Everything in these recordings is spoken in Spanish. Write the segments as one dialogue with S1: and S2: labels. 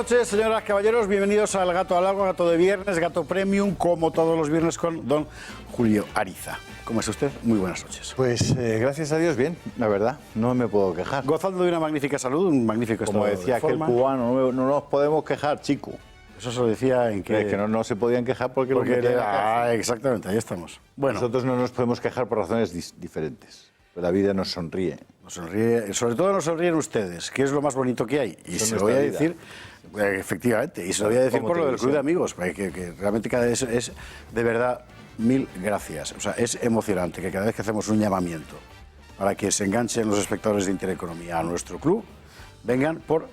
S1: noches, señoras, caballeros. Bienvenidos al Gato al Agua, Gato de Viernes, Gato Premium, como todos los viernes con don Julio Ariza. ¿Cómo está usted? Muy buenas noches.
S2: Pues gracias a Dios, bien, la verdad, no me puedo quejar.
S1: Gozando de una magnífica salud, un magnífico estado de forma.
S2: Como decía aquel cubano, no nos podemos quejar, chico.
S1: Eso se lo decía en que...
S2: Es que no se podían quejar porque lo que
S1: exactamente, ahí estamos. Bueno,
S2: nosotros no nos podemos quejar por razones diferentes. Pero la vida nos sonríe.
S1: Nos sonríe, sobre todo nos sonríen ustedes, que es lo más bonito que hay. Y se lo voy a decir, efectivamente, y se lo voy a decir por lo del Club de Amigos, que realmente cada vez es de verdad, mil gracias. O sea, es emocionante que cada vez que hacemos un llamamiento para que se enganchen los espectadores de Intereconomía a nuestro club, vengan por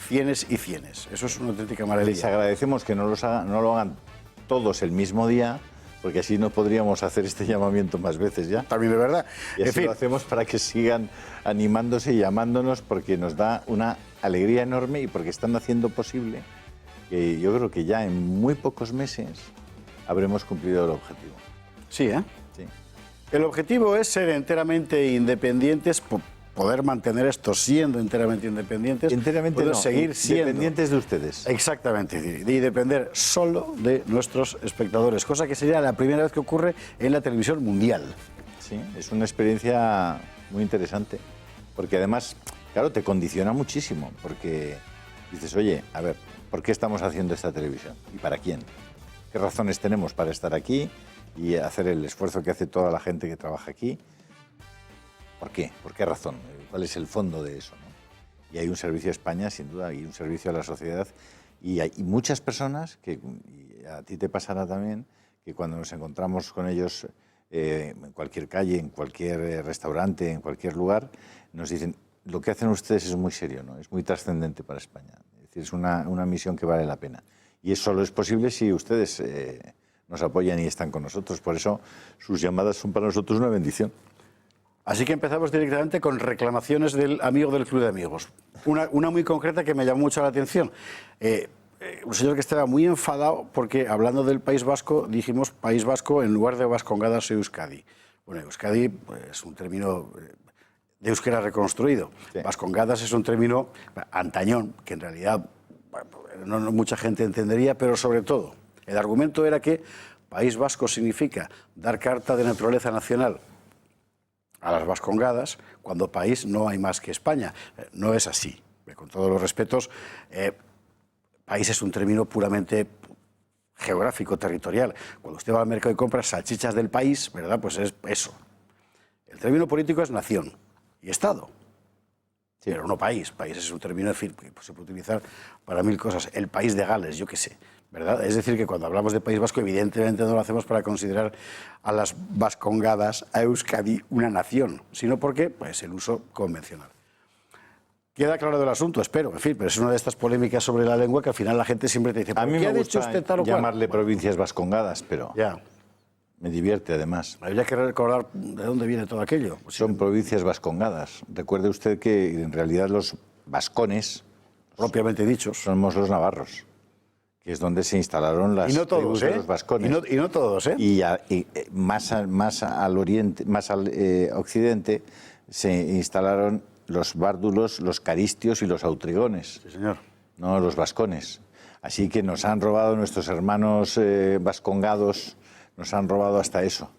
S1: cienes y cienes. Eso es una auténtica maravilla.
S2: Les agradecemos que no lo hagan todos el mismo día, porque así no podríamos hacer este llamamiento más veces ya.
S1: También de verdad.
S2: Y así lo hacemos para que sigan animándose y llamándonos, porque nos da una alegría enorme y porque están haciendo posible que yo creo que ya en muy pocos meses habremos cumplido el objetivo.
S1: Sí, ¿eh?
S2: Sí.
S1: El objetivo es ser enteramente independientes, poder mantener esto siendo enteramente independientes,
S2: enteramente
S1: poder
S2: no,
S1: seguir siendo
S2: dependientes de ustedes.
S1: Exactamente, y depender solo de nuestros espectadores, cosa que sería la primera vez que ocurre en la televisión mundial.
S2: Sí, es una experiencia muy interesante, porque además, claro, te condiciona muchísimo, porque dices, oye, a ver, ¿por qué estamos haciendo esta televisión? ¿Y para quién? ¿Qué razones tenemos para estar aquí y hacer el esfuerzo que hace toda la gente que trabaja aquí? ¿Por qué? ¿Por qué razón? ¿Cuál es el fondo de eso, ¿no? Y hay un servicio a España, sin duda, y un servicio a la sociedad. Y hay muchas personas, y a ti te pasará también, que cuando nos encontramos con ellos en cualquier calle, en cualquier restaurante, en cualquier lugar, nos dicen, lo que hacen ustedes es muy serio, ¿no? Es muy trascendente para España. Es decir, es una misión que vale la pena. Y eso solo es posible si ustedes nos apoyan y están con nosotros. Por eso sus llamadas son para nosotros una bendición.
S1: Así que empezamos directamente con reclamaciones del amigo del Club de Amigos. Una muy concreta que me llamó mucho la atención. Un señor que estaba muy enfadado porque, hablando del País Vasco, dijimos País Vasco en lugar de Vascongadas Euskadi. Bueno, Euskadi es un término de euskera reconstruido. Sí. Vascongadas es un término antañón, que en realidad no mucha gente entendería, pero sobre todo, el argumento era que País Vasco significa dar carta de naturaleza nacional a las Vascongadas, cuando país no hay más que España. No es así. Con todos los respetos, país es un término puramente geográfico, territorial. Cuando usted va al mercado y compra salchichas del país, ¿verdad? Pues es eso. El término político es nación y Estado. Sí. Pero no país. País es un término, en fin, que se puede utilizar para mil cosas. El país de Gales, yo qué sé. ¿Verdad? Es decir, que cuando hablamos de País Vasco, evidentemente no lo hacemos para considerar a las Vascongadas, a Euskadi, una nación, sino porque pues, el uso convencional. Queda claro del asunto, espero, en fin, pero es una de estas polémicas sobre la lengua que al final la gente siempre te dice,
S2: a mí me gusta llamarle
S1: cual?
S2: Provincias Vascongadas, pero
S1: ya.
S2: Me divierte además.
S1: Habría que recordar de dónde viene todo aquello.
S2: Son provincias vascongadas. Recuerde usted que en realidad los vascones,
S1: propiamente dichos,
S2: somos los navarros, que es donde se instalaron las tribus de los vascones.
S1: Y no todos, ¿eh?
S2: Y más al oriente, más al occidente, se instalaron los bárdulos, los caristios y los autrigones.
S1: Sí, señor.
S2: No los vascones. Así que nos han robado nuestros hermanos vascongados, nos han robado hasta eso.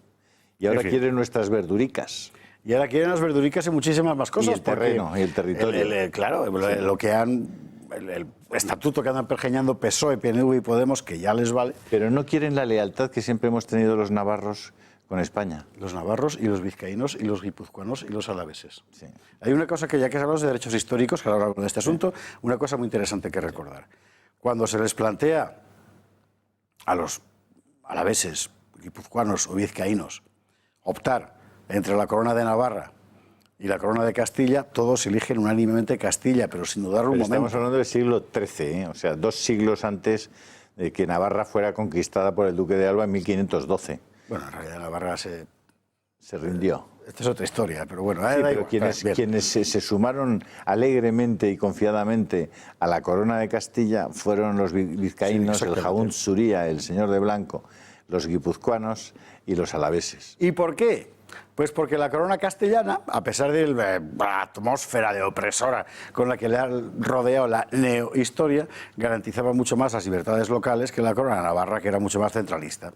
S2: Y ahora quieren nuestras verduricas.
S1: Y ahora quieren las verduricas y muchísimas más cosas.
S2: Y el terreno, y el territorio.
S1: Claro, sí. Lo que han... El estatuto que andan pergeñando PSOE, PNV y Podemos, que ya les vale.
S2: Pero no quieren la lealtad que siempre hemos tenido los navarros con España.
S1: Los navarros y los vizcaínos y los guipuzcoanos y los alaveses.
S2: Sí.
S1: Hay una cosa que, ya que hablamos de derechos históricos, que ahora de este asunto, una cosa muy interesante que recordar. Cuando se les plantea a los alaveses, guipuzcoanos o vizcaínos optar entre la corona de Navarra y la corona de Castilla, todos eligen unánimemente Castilla, pero sin dudar un momento.
S2: Estamos hablando del siglo XIII, o sea, 2 siglos antes de que Navarra fuera conquistada por el duque de Alba en 1512.
S1: Bueno, en realidad Navarra se
S2: rindió.
S1: Esta es otra historia, pero bueno.
S2: Sí, pero quienes se sumaron alegremente y confiadamente a la corona de Castilla fueron los vizcaínos, sí, el Jaún Suría, el señor de Blanco, los guipuzcoanos y los alaveses.
S1: ¿Y por qué? Pues porque la corona castellana, a pesar de la atmósfera de opresora con la que le ha rodeado la neohistoria, garantizaba mucho más las libertades locales que la corona navarra, que era mucho más centralista.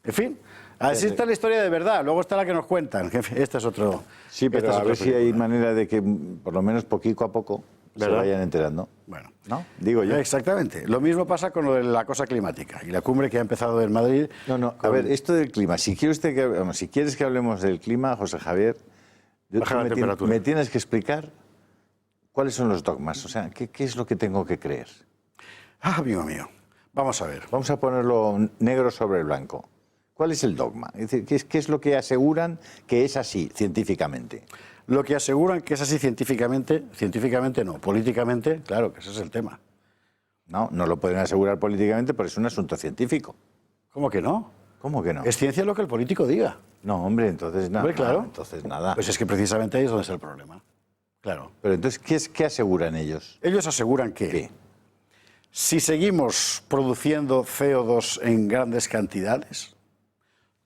S1: En fin, así está la historia de verdad, luego está la que nos cuentan. Este es otro...
S2: Sí, pero a ver si hay manera de que, por lo menos poquito a poco, ¿verdad?, se vayan enterando.
S1: Bueno,
S2: ¿no? Digo yo.
S1: Exactamente. Lo mismo pasa con lo de la cosa climática y la cumbre que ha empezado en Madrid.
S2: A ver, esto del clima. Si quieres que hablemos del clima, José Javier, me tienes que explicar cuáles son los dogmas. O sea, ¿qué es lo que tengo que creer?
S1: Ah, amigo mío. Vamos a ver.
S2: Vamos a ponerlo negro sobre blanco. ¿Cuál es el dogma? Es decir, ¿qué es lo que aseguran que es así científicamente?
S1: Lo que aseguran que es así científicamente no, políticamente, claro, que ese es el tema.
S2: No lo pueden asegurar políticamente porque es un asunto científico.
S1: ¿Cómo que no?
S2: ¿Cómo que no?
S1: Es ciencia lo que el político diga.
S2: No, hombre, entonces nada.
S1: Hombre, claro.
S2: Entonces nada.
S1: Pues es que precisamente ahí es donde está el problema. Claro.
S2: Pero entonces, ¿qué aseguran ellos?
S1: Ellos aseguran que
S2: ¿Qué?
S1: Si seguimos produciendo CO2 en grandes cantidades,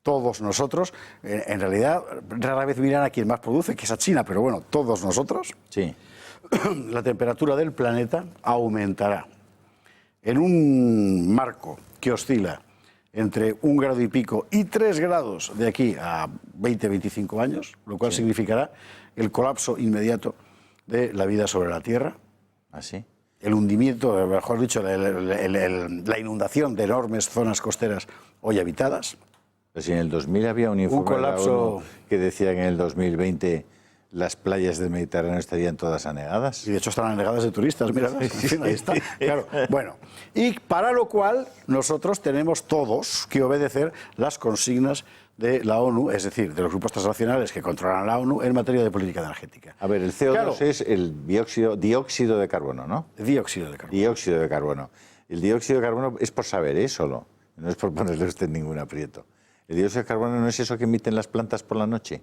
S1: todos nosotros, en realidad rara vez miran a quien más produce, que es a China, pero bueno, todos nosotros,
S2: sí,
S1: la temperatura del planeta aumentará en un marco que oscila entre 1 grado y pico y 3 grados de aquí a 20-25 años, lo cual significará el colapso inmediato de la vida sobre la Tierra.
S2: ¿Así?
S1: El hundimiento, mejor dicho, la inundación de enormes zonas costeras hoy habitadas.
S2: Pero si en el 2000 había un informe
S1: colapso...
S2: de la ONU que decía que en el 2020 las playas del Mediterráneo estarían todas anegadas.
S1: Y de hecho están anegadas de turistas, mira, ahí está. Claro, bueno, y para lo cual nosotros tenemos todos que obedecer las consignas de la ONU, es decir, de los grupos transnacionales que controlan la ONU en materia de política energética.
S2: A ver, el CO2 claro, es el dióxido de carbono, ¿no?
S1: Dióxido de carbono.
S2: Dióxido de carbono. El dióxido de carbono es por saber, solo. No es por ponerle a usted ningún aprieto. ¿El dióxido de carbono no es eso que emiten las plantas por la noche?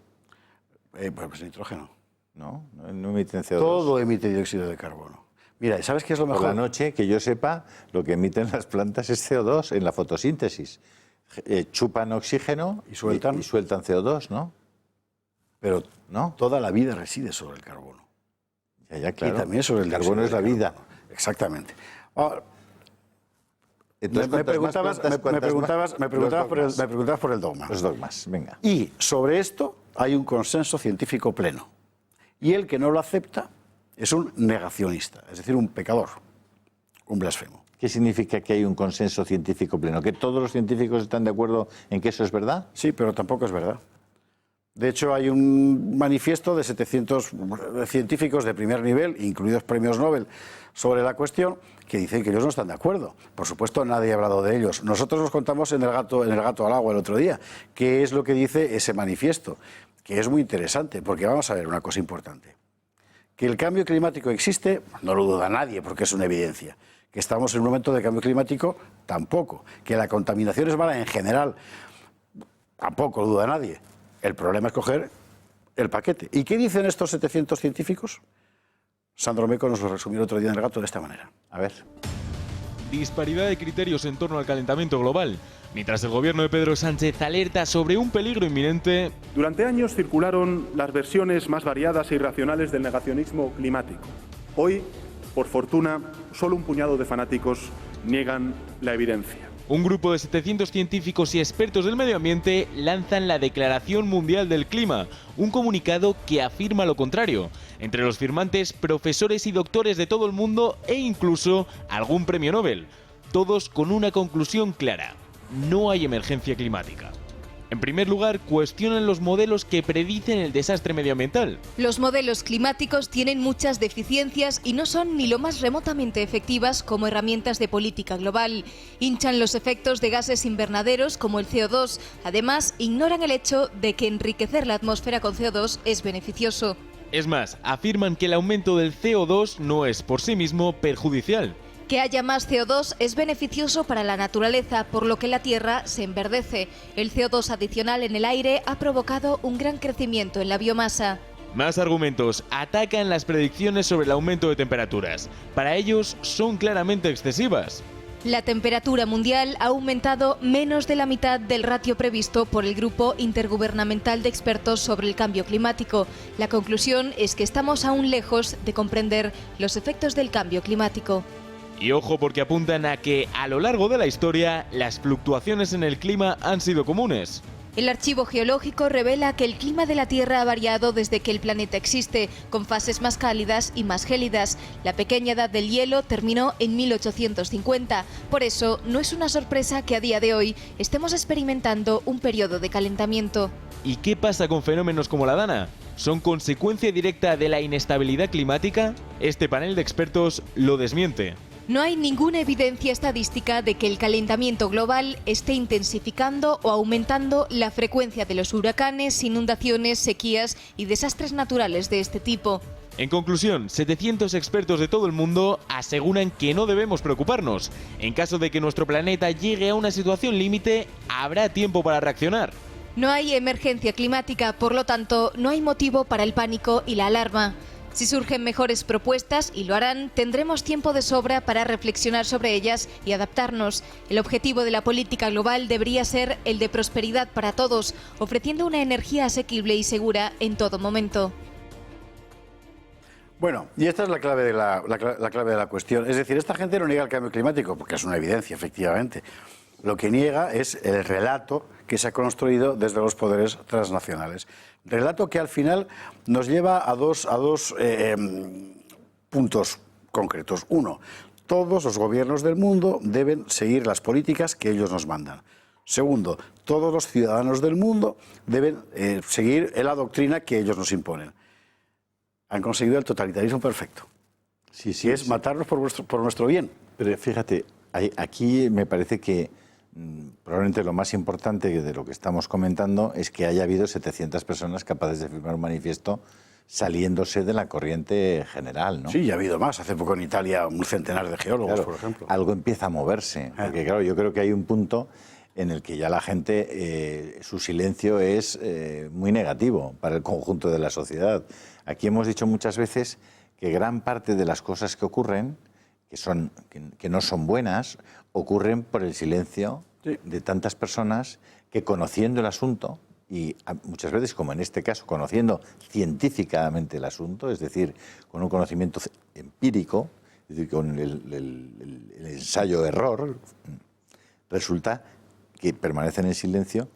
S1: Pues nitrógeno.
S2: No emiten CO2.
S1: Todo emite dióxido de carbono. Mira, ¿sabes qué es lo mejor?
S2: Por la noche, que yo sepa, lo que emiten las plantas es CO2 en la fotosíntesis. Chupan oxígeno y sueltan CO2, ¿no?
S1: Pero no, toda la vida reside sobre el carbono.
S2: Ya, claro.
S1: Y también sobre el
S2: carbono es la vida.
S1: Exactamente.
S2: Entonces,
S1: me preguntabas por el dogma.
S2: Los dogmas, venga.
S1: Y sobre esto hay un consenso científico pleno. Y el que no lo acepta es un negacionista, es decir, un pecador, un blasfemo.
S2: ¿Qué significa que hay un consenso científico pleno? ¿Que todos los científicos están de acuerdo en que eso es verdad?
S1: Sí, pero tampoco es verdad. De hecho, hay un manifiesto de 700 científicos de primer nivel, incluidos premios Nobel, sobre la cuestión, que dicen que ellos no están de acuerdo. Por supuesto, nadie ha hablado de ellos. Nosotros nos contamos en el gato al agua el otro día, qué es lo que dice ese manifiesto, que es muy interesante, porque vamos a ver una cosa importante. Que el cambio climático existe, no lo duda nadie, porque es una evidencia. Que estamos en un momento de cambio climático, tampoco. Que la contaminación es mala en general, tampoco lo duda nadie. El problema es coger el paquete. ¿Y qué dicen estos 700 científicos? Sandro Meco nos lo resumió el otro día en el gato de esta manera.
S2: A ver.
S3: Disparidad de criterios en torno al calentamiento global. Mientras el gobierno de Pedro Sánchez alerta sobre un peligro inminente...
S4: Durante años circularon las versiones más variadas e irracionales del negacionismo climático. Hoy, por fortuna, solo un puñado de fanáticos niegan la evidencia.
S3: Un grupo de 700 científicos y expertos del medio ambiente lanzan la Declaración Mundial del Clima, un comunicado que afirma lo contrario. Entre los firmantes, profesores y doctores de todo el mundo e incluso algún premio Nobel. Todos con una conclusión clara: no hay emergencia climática. En primer lugar, cuestionan los modelos que predicen el desastre medioambiental.
S5: Los modelos climáticos tienen muchas deficiencias y no son ni lo más remotamente efectivas como herramientas de política global. Hinchan los efectos de gases invernaderos como el CO2. Además, ignoran el hecho de que enriquecer la atmósfera con CO2 es beneficioso.
S3: Es más, afirman que el aumento del CO2 no es por sí mismo perjudicial.
S5: Que haya más CO2 es beneficioso para la naturaleza, por lo que la Tierra se enverdece. El CO2 adicional en el aire ha provocado un gran crecimiento en la biomasa.
S3: Más argumentos atacan las predicciones sobre el aumento de temperaturas. Para ellos son claramente excesivas.
S5: La temperatura mundial ha aumentado menos de la mitad del ratio previsto por el Grupo Intergubernamental de Expertos sobre el Cambio Climático. La conclusión es que estamos aún lejos de comprender los efectos del cambio climático.
S3: Y ojo, porque apuntan a que a lo largo de la historia las fluctuaciones en el clima han sido comunes.
S5: El archivo geológico revela que el clima de la Tierra ha variado desde que el planeta existe, con fases más cálidas y más gélidas. La pequeña edad del hielo terminó en 1850. Por eso, no es una sorpresa que a día de hoy estemos experimentando un periodo de calentamiento.
S3: ¿Y qué pasa con fenómenos como la Dana? ¿Son consecuencia directa de la inestabilidad climática? Este panel de expertos lo desmiente.
S5: No hay ninguna evidencia estadística de que el calentamiento global esté intensificando o aumentando la frecuencia de los huracanes, inundaciones, sequías y desastres naturales de este tipo.
S3: En conclusión, 700 expertos de todo el mundo aseguran que no debemos preocuparnos. En caso de que nuestro planeta llegue a una situación límite, habrá tiempo para reaccionar.
S5: No hay emergencia climática, por lo tanto, no hay motivo para el pánico y la alarma. Si surgen mejores propuestas, y lo harán, tendremos tiempo de sobra para reflexionar sobre ellas y adaptarnos. El objetivo de la política global debería ser el de prosperidad para todos, ofreciendo una energía asequible y segura en todo momento.
S1: Bueno, y esta es la clave de la clave de la cuestión. Es decir, esta gente no niega el cambio climático, porque es una evidencia, efectivamente. Lo que niega es el relato que se ha construido desde los poderes transnacionales. Relato que al final nos lleva a dos puntos concretos. Uno, todos los gobiernos del mundo deben seguir las políticas que ellos nos mandan. Segundo, todos los ciudadanos del mundo deben seguir la doctrina que ellos nos imponen. Han conseguido el totalitarismo perfecto.
S2: Sí,
S1: que es matarnos por nuestro bien.
S2: Pero fíjate, aquí me parece que probablemente lo más importante de lo que estamos comentando es que haya habido 700 personas capaces de firmar un manifiesto saliéndose de la corriente general, ¿no?
S1: Sí, ya ha habido más. Hace poco en Italia un centenar de geólogos,
S2: claro,
S1: por ejemplo.
S2: Algo empieza a moverse, porque claro, yo creo que hay un punto en el que ya la gente, su silencio es muy negativo para el conjunto de la sociedad. Aquí hemos dicho muchas veces que gran parte de las cosas que ocurren, que no son buenas, ocurren por el silencio de tantas personas que, conociendo el asunto, y muchas veces, como en este caso, conociendo científicamente el asunto, es decir, con un conocimiento empírico, es decir, con el ensayo-error, resulta que permanecen en silencio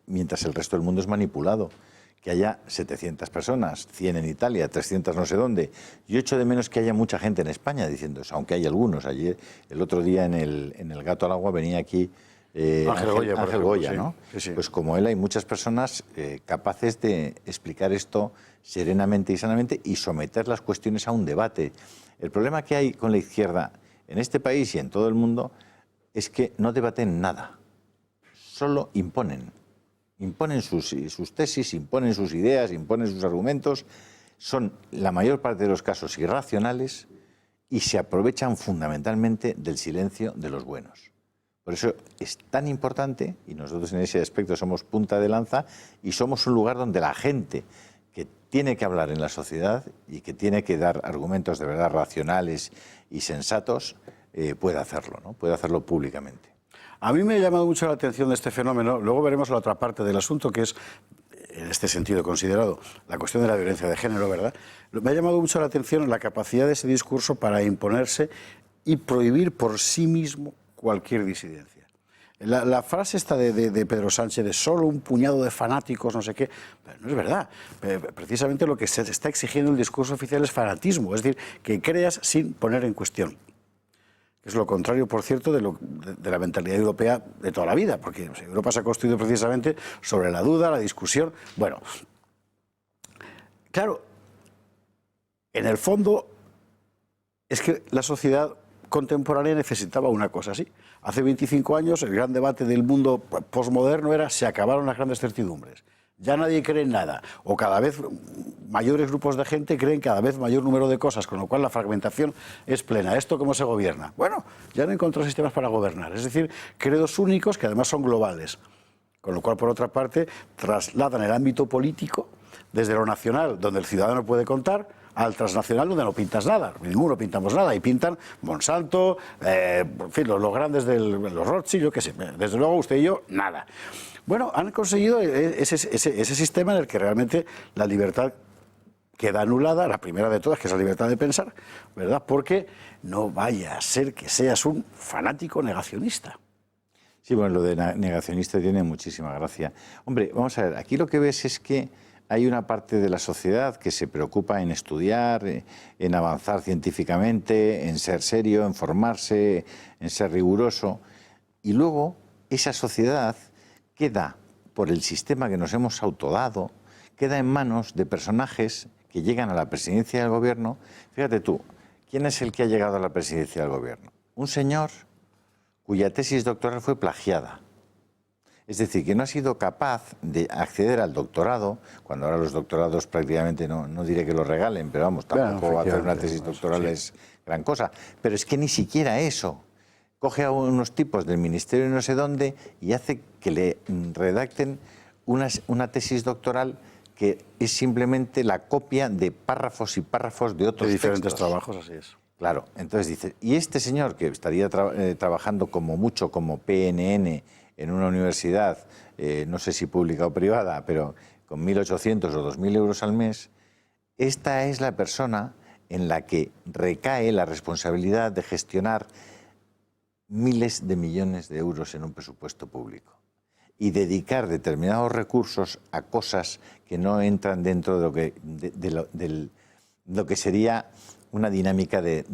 S2: mientras el resto del mundo es manipulado. Que haya 700 personas, 100 en Italia, 300 no sé dónde. Yo echo de menos que haya mucha gente en España diciendo eso, aunque hay algunos. Ayer, el otro día en el Gato al Agua venía aquí Ángel Goya, ¿no?
S1: Sí, sí.
S2: Pues como él hay muchas personas capaces de explicar esto serenamente y sanamente y someter las cuestiones a un debate. El problema que hay con la izquierda en este país y en todo el mundo es que no debaten nada, solo imponen. Imponen sus tesis, imponen sus ideas, imponen sus argumentos, son la mayor parte de los casos irracionales y se aprovechan fundamentalmente del silencio de los buenos. Por eso es tan importante, y nosotros en ese aspecto somos punta de lanza, y somos un lugar donde la gente que tiene que hablar en la sociedad y que tiene que dar argumentos de verdad racionales y sensatos, puede hacerlo, ¿no? Puede hacerlo públicamente.
S1: A mí me ha llamado mucho la atención de este fenómeno, luego veremos la otra parte del asunto, que es, en este sentido considerado, la cuestión de la violencia de género, ¿verdad? Me ha llamado mucho la atención la capacidad de ese discurso para imponerse y prohibir por sí mismo cualquier disidencia. La frase esta de Pedro Sánchez, de solo un puñado de fanáticos, no sé qué, no es verdad. Precisamente lo que se está exigiendo el discurso oficial es fanatismo, es decir, que creas sin poner en cuestión. Es lo contrario, por cierto, de la mentalidad europea de toda la vida, porque Europa se ha construido precisamente sobre la duda, la discusión. Bueno, claro, en el fondo es que la sociedad contemporánea necesitaba una cosa así. Hace 25 años el gran debate del mundo posmoderno era: se acabaron las grandes certidumbres. Ya nadie cree en nada, o cada vez mayores grupos de gente creen cada vez mayor número de cosas, con lo cual la fragmentación es plena. ¿Esto cómo se gobierna? Bueno, ya no encontró sistemas para gobernar, es decir, credos únicos que además son globales, con lo cual, por otra parte, trasladan el ámbito político desde lo nacional, donde el ciudadano puede contar, al transnacional donde no pintas nada, ninguno pintamos nada, y pintan Monsanto, en fin, los grandes de los Rothschild, yo qué sé, desde luego usted y yo, nada. Bueno, han conseguido ese sistema en el que realmente la libertad queda anulada, la primera de todas, que es la libertad de pensar, ¿verdad? Porque no vaya a ser que seas un fanático negacionista.
S2: Sí, bueno, lo de negacionista tiene muchísima gracia. Hombre, vamos a ver, aquí lo que ves es que hay una parte de la sociedad que se preocupa en estudiar, en avanzar científicamente, en ser serio, en formarse, en ser riguroso. Y luego esa sociedad queda, por el sistema que nos hemos autodado, queda en manos de personajes que llegan a la presidencia del gobierno. Fíjate tú, ¿quién es el que ha llegado a la presidencia del gobierno? Un señor cuya tesis doctoral fue plagiada. Es decir, que no ha sido capaz de acceder al doctorado, cuando ahora los doctorados prácticamente no diré que los regalen, pero vamos, tampoco hacer una tesis doctoral es gran cosa. Pero es que ni siquiera eso. Coge a unos tipos del ministerio de no sé dónde y hace que le redacten una tesis doctoral que es simplemente la copia de párrafos y párrafos de otros
S1: de diferentes
S2: textos.
S1: Trabajos, así es.
S2: Claro, entonces dice, y este señor que estaría trabajando como mucho como PNN en una universidad, no sé si pública o privada, pero con 1.800 o 2.000 euros al mes, esta es la persona en la que recae la responsabilidad de gestionar miles de millones de euros en un presupuesto público y dedicar determinados recursos a cosas que no entran dentro de lo que sería una dinámica de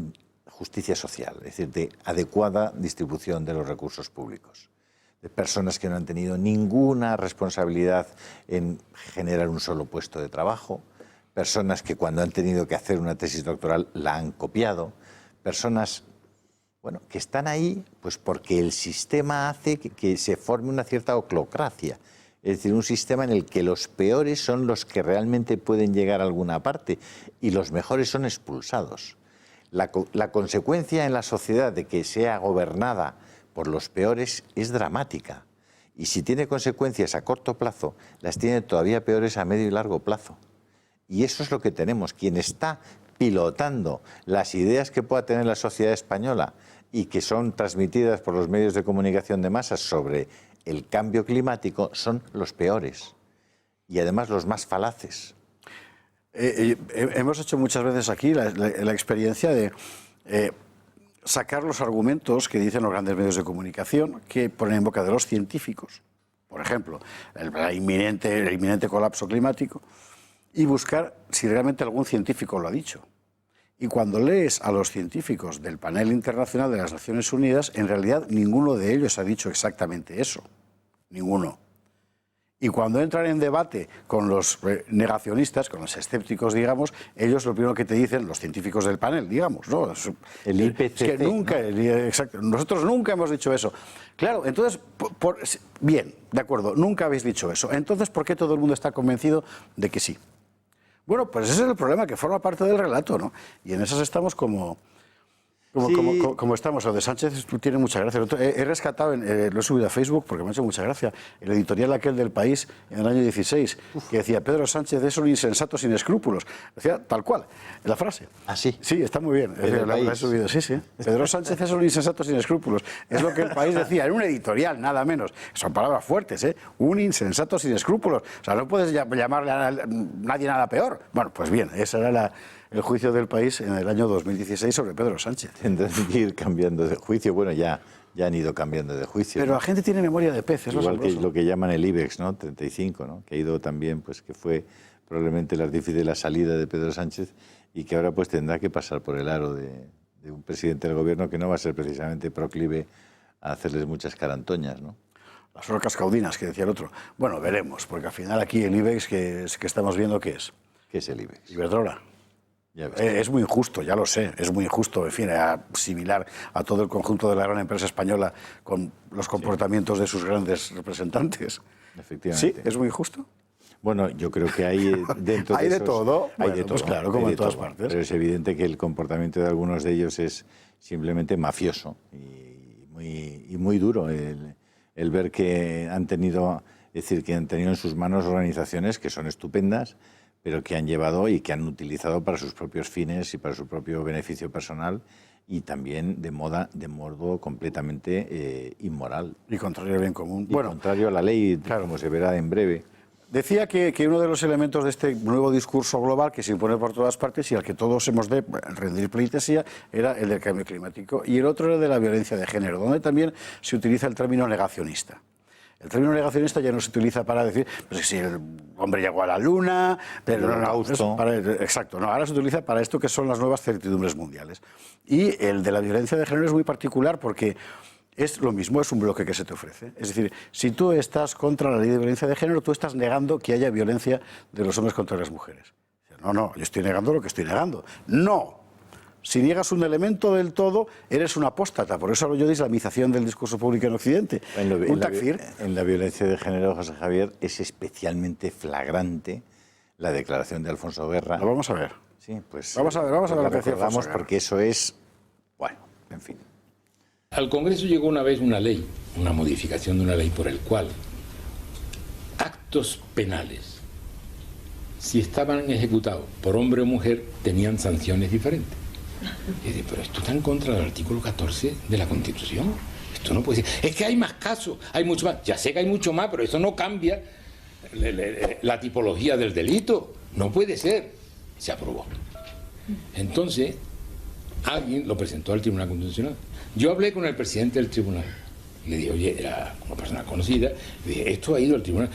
S2: justicia social, es decir, de adecuada distribución de los recursos públicos. De personas que no han tenido ninguna responsabilidad en generar un solo puesto de trabajo, personas que cuando han tenido que hacer una tesis doctoral la han copiado, personas que están ahí pues porque el sistema hace que se forme una cierta oclocracia. Es decir, un sistema en el que los peores son los que realmente pueden llegar a alguna parte y los mejores son expulsados. La consecuencia en la sociedad de que sea gobernada por los peores es dramática. Y si tiene consecuencias a corto plazo, las tiene todavía peores a medio y largo plazo. Y eso es lo que tenemos. Quien está pilotando las ideas que pueda tener la sociedad española y que son transmitidas por los medios de comunicación de masas sobre el cambio climático son los peores y además los más falaces.
S1: Hemos hecho muchas veces aquí la experiencia de sacar los argumentos que dicen los grandes medios de comunicación que ponen en boca de los científicos, por ejemplo, el inminente colapso climático, y buscar si realmente algún científico lo ha dicho. Y cuando lees a los científicos del panel internacional de las Naciones Unidas, en realidad ninguno de ellos ha dicho exactamente eso. Ninguno. Y cuando entran en debate con los negacionistas, con los escépticos, digamos, ellos lo primero que te dicen, los científicos del panel, digamos, ¿no?
S2: El IPCC,
S1: es que nunca, ¿no? Exacto, nosotros nunca hemos dicho eso. Claro, entonces, bien, de acuerdo, nunca habéis dicho eso. Entonces, ¿por qué todo el mundo está convencido de que sí? Bueno, pues ese es el problema, que forma parte del relato, ¿no? Y en esas estamos como estamos. Lo de Sánchez tiene mucha gracia. He rescatado, lo he subido a Facebook porque me ha hecho mucha gracia, el editorial aquel del País en el año 16, que decía, Pedro Sánchez es un insensato sin escrúpulos. Decía tal cual, en la frase.
S2: ¿Ah, sí?
S1: Sí, está muy bien. La he subido, sí. Pedro Sánchez es un insensato sin escrúpulos. Es lo que el País decía, en un editorial, nada menos. Son palabras fuertes, ¿eh? Un insensato sin escrúpulos. O sea, no puedes llamarle a nadie nada peor. Bueno, pues bien, esa era el juicio del País en el año 2016 sobre Pedro Sánchez.
S2: Tendrán que ir cambiando de juicio. Bueno, ya han ido cambiando de juicio.
S1: Pero la gente tiene memoria de pez, es
S2: igual
S1: lo
S2: que lo que llaman el IBEX, ¿no? 35, ¿no? Que ha ido también, pues que fue probablemente el artífice de la salida de Pedro Sánchez y que ahora pues tendrá que pasar por el aro de un presidente del gobierno que no va a ser precisamente proclive a hacerles muchas carantoñas, ¿no?
S1: Las orcas caudinas, que decía el otro. Bueno, veremos, porque al final aquí el IBEX que estamos viendo, ¿qué es?
S2: ¿Qué es el IBEX?
S1: Iberdrola. Es muy injusto, ya lo sé, es muy injusto, en fin, similar a todo el conjunto de la gran empresa española con los comportamientos de sus grandes representantes.
S2: Efectivamente.
S1: ¿Sí? ¿Es muy injusto?
S2: Bueno, yo creo que hay dentro
S1: ¿Hay
S2: de
S1: de todo?
S2: Hay
S1: Bueno,
S2: de todo,
S1: pues claro, como en todas
S2: todo.
S1: partes.
S2: Pero es evidente que el comportamiento de algunos de ellos es simplemente mafioso y muy duro el ver que han tenido, es decir, que han tenido en sus manos organizaciones que son estupendas, pero que han llevado y que han utilizado para sus propios fines y para su propio beneficio personal, y también de modo completamente inmoral.
S1: Y contrario al bien común.
S2: Y contrario a la ley,
S1: claro,
S2: como se verá en breve.
S1: Decía que uno de los elementos de este nuevo discurso global que se impone por todas partes y al que todos hemos de rendir pleitesía era el del cambio climático, y el otro era el de la violencia de género, donde también se utiliza el término negacionista. El término negacionista ya no se utiliza para decir, pues si el hombre llegó a la luna, pero exacto, no, ahora se utiliza para esto que son las nuevas certidumbres mundiales. Y el de la violencia de género es muy particular porque es lo mismo, es un bloque que se te ofrece. Es decir, si tú estás contra la ley de violencia de género, tú estás negando que haya violencia de los hombres contra las mujeres. No, yo estoy negando lo que estoy negando. No. Si niegas un elemento del todo, eres un apóstata. Por eso hablo yo de islamización del discurso público en Occidente.
S2: En la violencia de género, José Javier, es especialmente flagrante la declaración de Alfonso Guerra.
S1: Lo vamos a ver.
S2: Sí, pues
S1: vamos a ver lo que decía Alfonso Guerra.
S2: Porque eso es, bueno, en fin.
S6: Al Congreso llegó una vez una ley, una modificación de una ley por el cual actos penales, si estaban ejecutados por hombre o mujer, tenían sanciones diferentes. Y dice, pero esto está en contra del artículo 14 de la Constitución. Esto no puede ser. Es que hay más casos, hay mucho más. Ya sé que hay mucho más, pero eso no cambia la tipología del delito. No puede ser. Se aprobó. Entonces, alguien lo presentó al Tribunal Constitucional. Yo hablé con el presidente del tribunal. Le dije, oye, era una persona conocida. Le dije, esto ha ido al tribunal.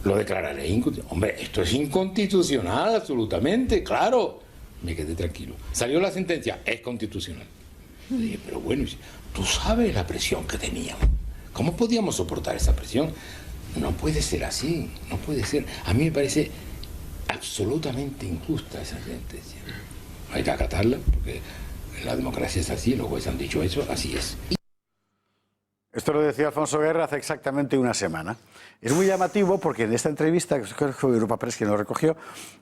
S6: Lo declararé inconstitucional. Hombre, esto es inconstitucional, absolutamente, claro. Me quedé tranquilo. Salió la sentencia, es constitucional. Le dije, pero bueno, tú sabes la presión que teníamos. ¿Cómo podíamos soportar esa presión? No puede ser así, no puede ser. A mí me parece absolutamente injusta esa sentencia. Hay que acatarla, porque la democracia es así, los jueces han dicho eso, así es.
S1: Esto lo decía Alfonso Guerra hace exactamente una semana. Es muy llamativo porque en esta entrevista, que creo que fue Europa Press quien lo recogió,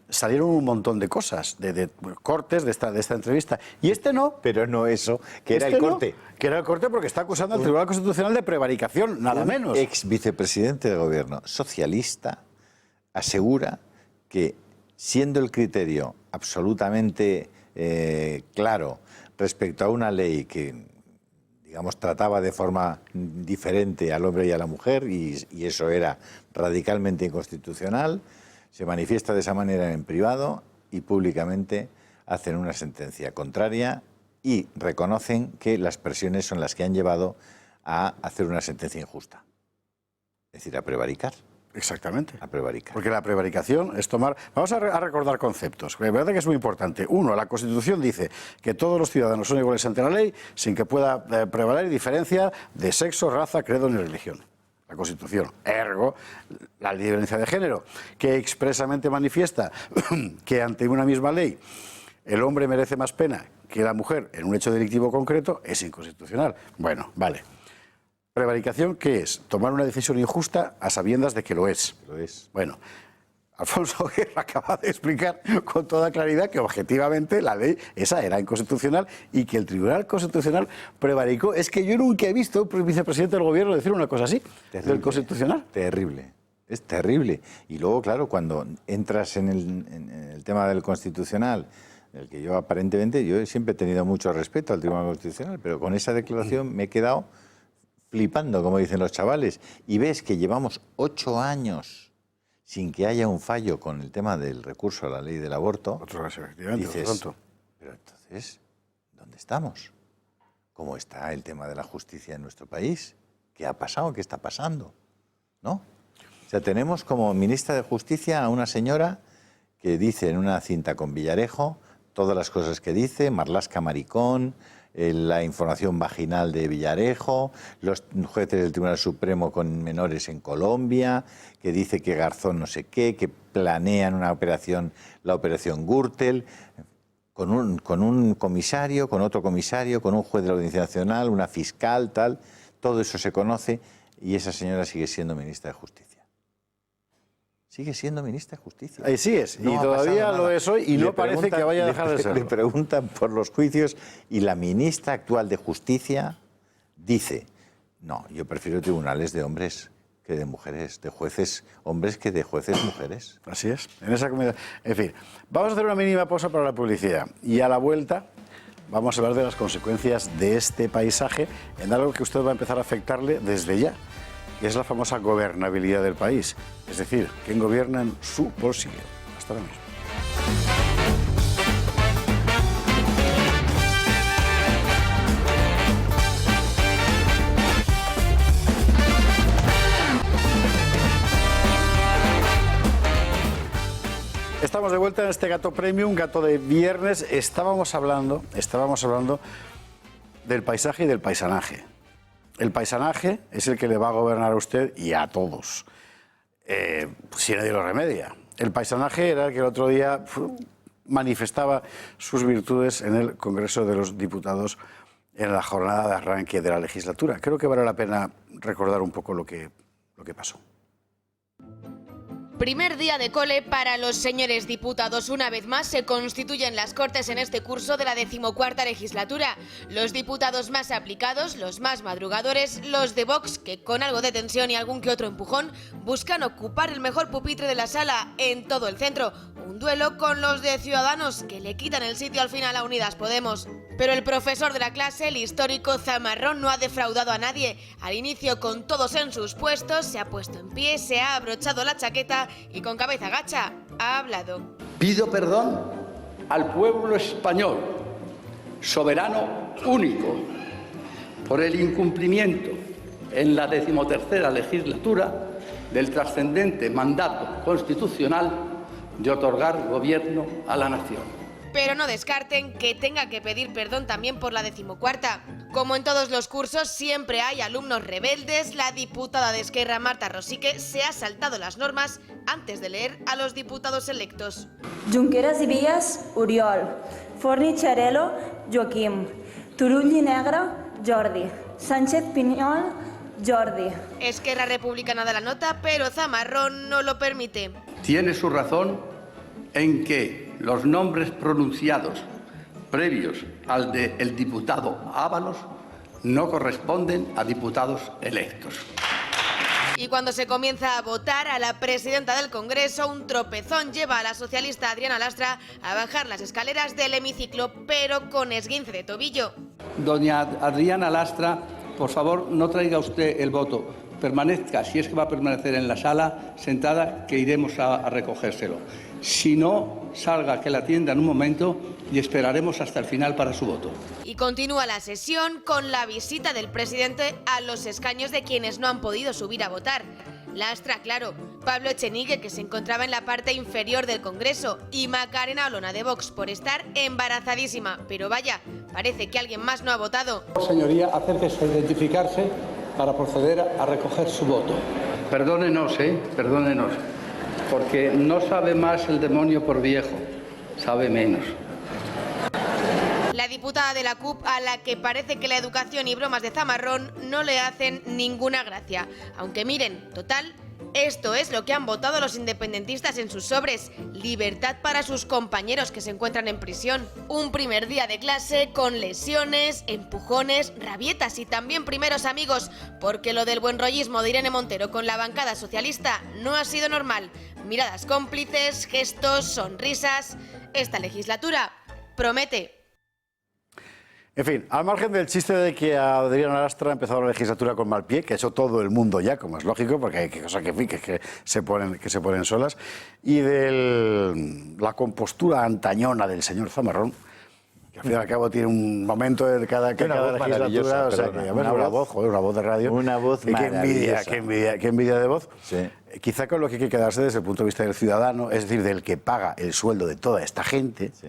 S1: salieron un montón de cosas, de cortes de esta entrevista. Y este no.
S2: Pero no eso, que era el corte.
S1: Que era el corte porque está acusando al Tribunal Constitucional de prevaricación, nada menos.
S2: Ex vicepresidente de gobierno socialista asegura que, siendo el criterio absolutamente claro respecto a una ley que, digamos, trataba de forma diferente al hombre y a la mujer, y eso era radicalmente inconstitucional, se manifiesta de esa manera en privado y públicamente hacen una sentencia contraria y reconocen que las presiones son las que han llevado a hacer una sentencia injusta. Es decir, a prevaricar.
S1: Exactamente.
S2: A prevaricar.
S1: Porque la prevaricación es tomar... Vamos a recordar conceptos. La verdad que es muy importante. Uno, la Constitución dice que todos los ciudadanos son iguales ante la ley sin que pueda prevaler diferencia de sexo, raza, credo ni religión. La Constitución. Ergo, la ley de violencia de género, que expresamente manifiesta que ante una misma ley el hombre merece más pena que la mujer en un hecho delictivo concreto, es inconstitucional. Bueno, vale. Prevaricación, ¿qué es? Tomar una decisión injusta a sabiendas de que lo es.
S2: Lo es.
S1: Bueno, Alfonso Guerra acaba de explicar con toda claridad que objetivamente la ley esa era inconstitucional y que el Tribunal Constitucional prevaricó. Es que yo nunca he visto a un vicepresidente del gobierno decir una cosa así, terrible, del Constitucional.
S2: Terrible, es terrible. Y luego, claro, cuando entras en el tema del Constitucional, el que yo aparentemente, yo siempre he tenido mucho respeto al Tribunal Constitucional, pero con esa declaración me he quedado flipando, como dicen los chavales, y ves que llevamos 8 años sin que haya un fallo con el tema del recurso a la ley del aborto.
S1: Otro caso, efectivamente,
S2: dices,
S1: pronto.
S2: Pero entonces, ¿dónde estamos? ¿Cómo está el tema de la justicia en nuestro país? ¿Qué ha pasado? ¿Qué está pasando? ¿No? O sea, tenemos como ministra de Justicia a una señora que dice en una cinta con Villarejo todas las cosas que dice, Marlaska maricón, la información vaginal de Villarejo, los jueces del Tribunal Supremo con menores en Colombia, que dice que Garzón no sé qué, que planean una operación, la operación Gürtel, con un comisario, con otro comisario, con un juez de la Audiencia Nacional, una fiscal, tal. Todo eso se conoce y esa señora sigue siendo ministra de Justicia. Sigue siendo ministra de Justicia.
S1: Sí es, no y todavía lo es hoy y no parece que vaya a dejar de serlo.
S2: Le preguntan por los juicios y la ministra actual de Justicia dice, no, yo prefiero tribunales de hombres que de mujeres, de jueces hombres que de jueces mujeres.
S1: Así es, en esa comunidad. En fin, vamos a hacer una mínima pausa para la publicidad y a la vuelta vamos a hablar de las consecuencias de este paisaje en algo que usted va a empezar a afectarle desde ya, que es la famosa gobernabilidad del país, es decir, quién gobierna en su bolsillo. Hasta ahora mismo. Estamos de vuelta en este Gato Premium, Gato de viernes. Estábamos hablando del paisaje y del paisanaje. El paisanaje es el que le va a gobernar a usted y a todos, si nadie lo remedia. El paisanaje era el que el otro día manifestaba sus virtudes en el Congreso de los Diputados en la jornada de arranque de la legislatura. Creo que vale la pena recordar un poco lo que pasó.
S7: Primer día de cole para los señores diputados. Una vez más se constituyen las Cortes en este curso de la 14ª legislatura. Los diputados más aplicados, los más madrugadores, los de Vox, que con algo de tensión y algún que otro empujón, buscan ocupar el mejor pupitre de la sala en todo el centro. Un duelo con los de Ciudadanos, que le quitan el sitio al final a Unidas Podemos. Pero el profesor de la clase, el histórico Zamarrón, no ha defraudado a nadie. Al inicio, con todos en sus puestos, se ha puesto en pie, se ha abrochado la chaqueta y con cabeza gacha ha hablado.
S8: Pido perdón al pueblo español, soberano único, por el incumplimiento en la 13ª legislatura del trascendente mandato constitucional de otorgar gobierno a la nación.
S7: Pero no descarten que tenga que pedir perdón también por la 14ª. Como en todos los cursos, siempre hay alumnos rebeldes. La diputada de Esquerra, Marta Rosique, se ha saltado las normas antes de leer a los diputados electos.
S9: Junqueras i Vies, Oriol. Forni Xarel·lo, Joaquim. Turull i Negre, Jordi. Sánchez Piñol, Jordi.
S7: Esquerra Republicana da la nota, pero Zamarrón no lo permite.
S8: Tiene su razón en que los nombres pronunciados previos al del diputado Ábalos no corresponden a diputados electos.
S7: Y cuando se comienza a votar, a la presidenta del Congreso un tropezón lleva a la socialista Adriana Lastra a bajar las escaleras del hemiciclo, pero con esguince de tobillo.
S8: Doña Adriana Lastra, por favor, no traiga usted el voto. Permanezca, si es que va a permanecer en la sala, sentada, que iremos a recogérselo. Si no, salga, que la atienda en un momento y esperaremos hasta el final para su voto.
S7: Y continúa la sesión con la visita del presidente a los escaños de quienes no han podido subir a votar. Lastra, claro, Pablo Echenique, que se encontraba en la parte inferior del Congreso, y Macarena Olona de Vox por estar embarazadísima. Pero vaya, parece que alguien más no ha votado.
S8: Señoría, acérquese a identificarse para proceder a recoger su voto. Perdónenos, perdónenos, porque no sabe más el demonio por viejo, sabe menos.
S7: La diputada de la CUP, a la que parece que la educación y bromas de Zamarrón no le hacen ninguna gracia. Aunque miren, total, esto es lo que han votado los independentistas en sus sobres: libertad para sus compañeros que se encuentran en prisión. Un primer día de clase con lesiones, empujones, rabietas y también primeros amigos, porque lo del buen rollismo de Irene Montero con la bancada socialista no ha sido normal. Miradas cómplices, gestos, sonrisas. Esta legislatura promete.
S1: En fin, al margen del chiste de que Adriana Lastra ha empezado la legislatura con mal pie, que ha hecho todo el mundo ya, como es lógico, porque hay cosas que se ponen solas, y de la compostura antañona del señor Zamarrón, que al fin y al cabo tiene un momento de cada legislatura, o sea, que una voz de radio.
S2: Una voz maravillosa.
S1: Qué envidia de voz.
S2: Sí.
S1: Quizá con lo que hay que quedarse desde el punto de vista del ciudadano, es decir, del que paga el sueldo de toda esta gente.
S2: Sí.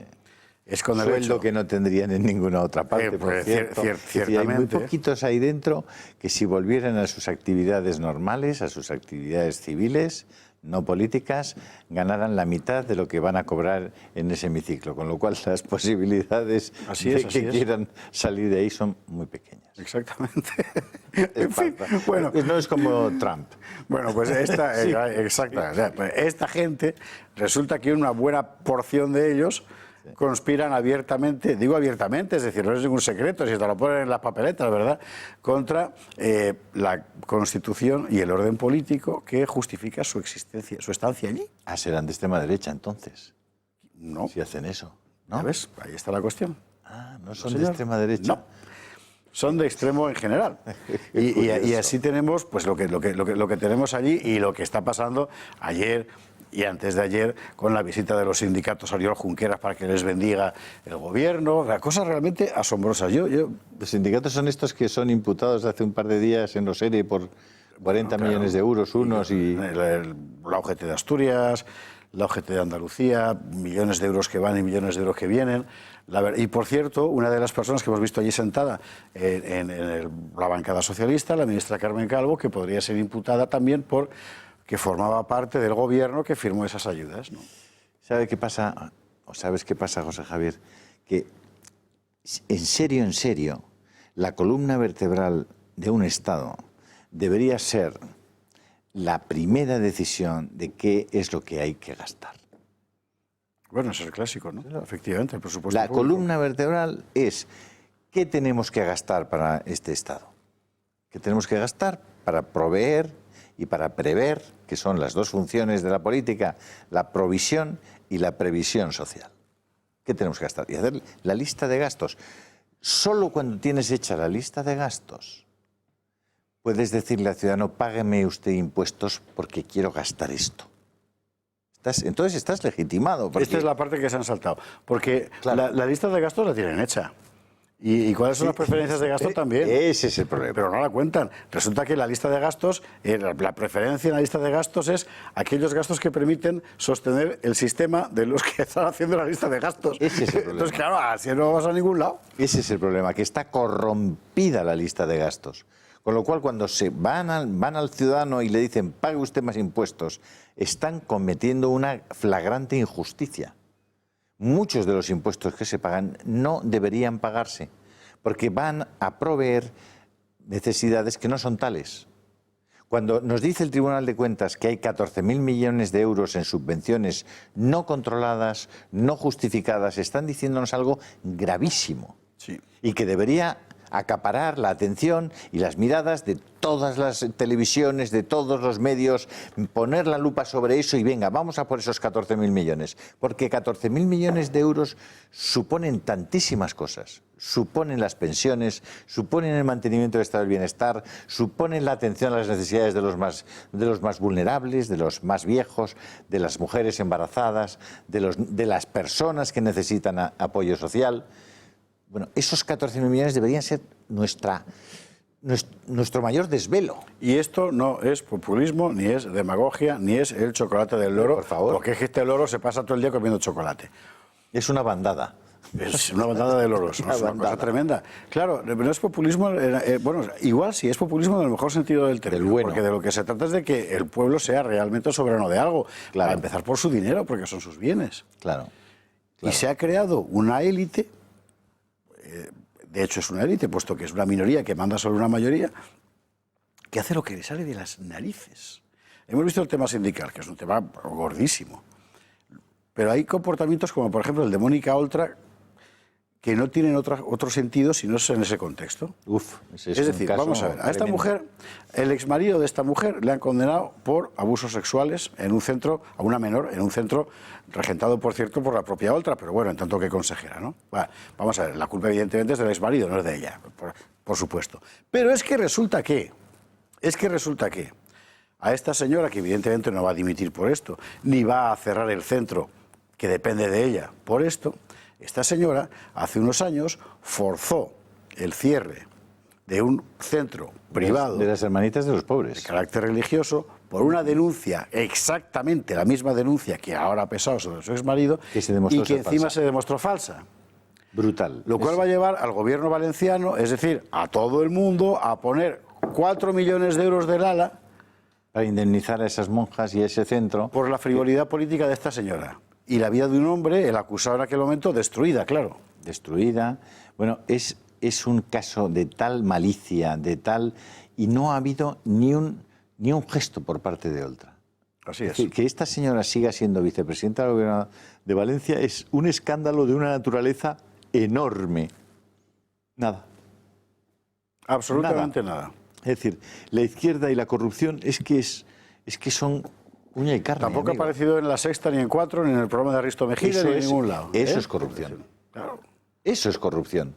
S1: Es con el
S2: sueldo
S1: hecho
S2: que no tendrían en ninguna otra parte, por cierto.
S1: Ciertamente.
S2: Hay muy poquitos ahí dentro que si volvieran a sus actividades normales, a sus actividades civiles, no políticas, ganaran la mitad de lo que van a cobrar en ese hemiciclo, con lo cual las posibilidades de que quieran salir de ahí son muy pequeñas.
S1: Exactamente. En fin, bueno,
S2: no es como Trump.
S1: Bueno, pues esta gente, resulta que una buena porción de ellos conspiran abiertamente, digo abiertamente, es decir, no es ningún secreto, si te lo ponen en las papeletas, ¿verdad?, contra la Constitución y el orden político que justifica su existencia, su estancia allí.
S2: Ah, serán de extrema derecha, entonces.
S1: No.
S2: Si hacen eso, ¿no?
S1: ¿Ya ves? Ahí está la cuestión.
S2: Ah, no son de extrema derecha.
S1: No. Son de extremo en general. y así tenemos pues lo que tenemos allí y lo que está pasando ayer y antes de ayer con la visita de los sindicatos a Oriol Junqueras para que les bendiga el gobierno. Cosas realmente asombrosas.
S2: Los sindicatos son estos que son imputados de hace un par de días en los ERE por 40 millones de euros unos y...
S1: La OGT de Asturias, la OGT de Andalucía, millones de euros que van y millones de euros que vienen. Y por cierto, una de las personas que hemos visto allí sentada en la bancada socialista, la ministra Carmen Calvo, que podría ser imputada también por que formaba parte del gobierno que firmó esas ayudas, ¿no?
S2: ¿Sabe qué pasa? ¿O sabes qué pasa, José Javier? Que en serio, la columna vertebral de un Estado debería ser la primera decisión de qué es lo que hay que gastar.
S1: Bueno, eso es el clásico, ¿no? Efectivamente, el presupuesto
S2: La
S1: público.
S2: columna vertebral es qué tenemos que gastar para este Estado. ¿Qué tenemos que gastar para proveer y para prever, que son las dos funciones de la política, la provisión y la previsión social? ¿Qué tenemos que gastar? Y hacer la lista de gastos. Solo cuando tienes hecha la lista de gastos puedes decirle al ciudadano, págueme usted impuestos porque quiero gastar esto. Entonces estás legitimado.
S1: Esta es la parte que se han saltado. Porque claro, la lista de gastos la tienen hecha. ¿Y cuáles son las preferencias de gasto también?
S2: Ese es el problema.
S1: Pero no la cuentan. Resulta que la lista de gastos, la preferencia en la lista de gastos es aquellos gastos que permiten sostener el sistema de los que están haciendo la lista de gastos.
S2: Ese es el problema.
S1: Entonces, claro, así no vas a ningún lado.
S2: Ese es el problema, que está corrompida la lista de gastos. Con lo cual, cuando se van al ciudadano y le dicen, pague usted más impuestos, están cometiendo una flagrante injusticia. Muchos de los impuestos que se pagan no deberían pagarse, porque van a proveer necesidades que no son tales. Cuando nos dice el Tribunal de Cuentas que hay 14.000 millones de euros en subvenciones no controladas, no justificadas, están diciéndonos algo gravísimo.
S1: Sí.
S2: Y que debería acaparar la atención y las miradas de todas las televisiones, de todos los medios, poner la lupa sobre eso y venga, vamos a por esos 14.000 millones. Porque 14.000 millones de euros suponen tantísimas cosas. Suponen las pensiones, suponen el mantenimiento del estado del bienestar, suponen la atención a las necesidades de los más vulnerables, de los más viejos, de las mujeres embarazadas, de las personas que necesitan apoyo social. Bueno, esos 14.000 millones deberían ser nuestro mayor desvelo.
S1: Y esto no es populismo, ni es demagogia, ni es el chocolate del loro.
S2: Por favor.
S1: Porque es que este loro se pasa todo el día comiendo chocolate.
S2: Es una bandada.
S1: Es una bandada de loros, ¿no? Es una cosa tremenda. Claro, no es populismo, bueno, igual sí es populismo en el mejor sentido del término,
S2: bueno.
S1: Porque de lo que se trata es de que el pueblo sea realmente soberano de algo,
S2: claro.
S1: A empezar por su dinero, porque son sus bienes.
S2: Claro.
S1: Y se ha creado una élite, de hecho es una élite, puesto que es una minoría que manda sobre una mayoría, que hace lo que le sale de las narices. Hemos visto el tema sindical, que es un tema gordísimo, pero hay comportamientos como, por ejemplo, el de Mónica Oltra, que no tienen otro sentido si no es en ese contexto.
S2: Ese
S1: es decir, vamos a ver, a esta mujer, el exmarido de esta mujer le han condenado por abusos sexuales en un centro, a una menor, en un centro regentado, por cierto, por la propia Oltra, pero bueno, en tanto que consejera, ¿no? Bueno, vamos a ver, la culpa evidentemente es del exmarido, no es de ella, por supuesto. Pero es que resulta que a esta señora, que evidentemente no va a dimitir por esto, ni va a cerrar el centro, que depende de ella, por esto, esta señora, hace unos años, forzó el cierre de un centro privado...
S2: De las hermanitas de los pobres.
S1: De carácter religioso, por una denuncia, exactamente la misma denuncia que ahora ha pesado sobre su exmarido, y que encima se demostró falsa.
S2: Brutal.
S1: Lo cual va a llevar al gobierno valenciano, es decir, a todo el mundo, a poner 4 millones de euros del ala...
S2: Para indemnizar a esas monjas y a ese centro...
S1: Por la frivolidad política de esta señora. Y la vida de un hombre, el acusado en aquel momento, destruida, claro.
S2: Destruida. Bueno, es un caso de tal malicia, de tal... Y no ha habido ni un gesto por parte de Oltra.
S1: Así es.
S2: decir, que esta señora siga siendo vicepresidenta del Gobierno de Valencia es un escándalo de una naturaleza enorme. Nada.
S1: Absolutamente nada.
S2: Es decir, la izquierda y la corrupción es que son uña y carne.
S1: Tampoco
S2: amigo.
S1: ha aparecido en La Sexta, ni en Cuatro, ni en el programa de Aristo Mejía, ni en ningún lado.
S2: Eso es corrupción.
S1: Claro.
S2: Eso es corrupción.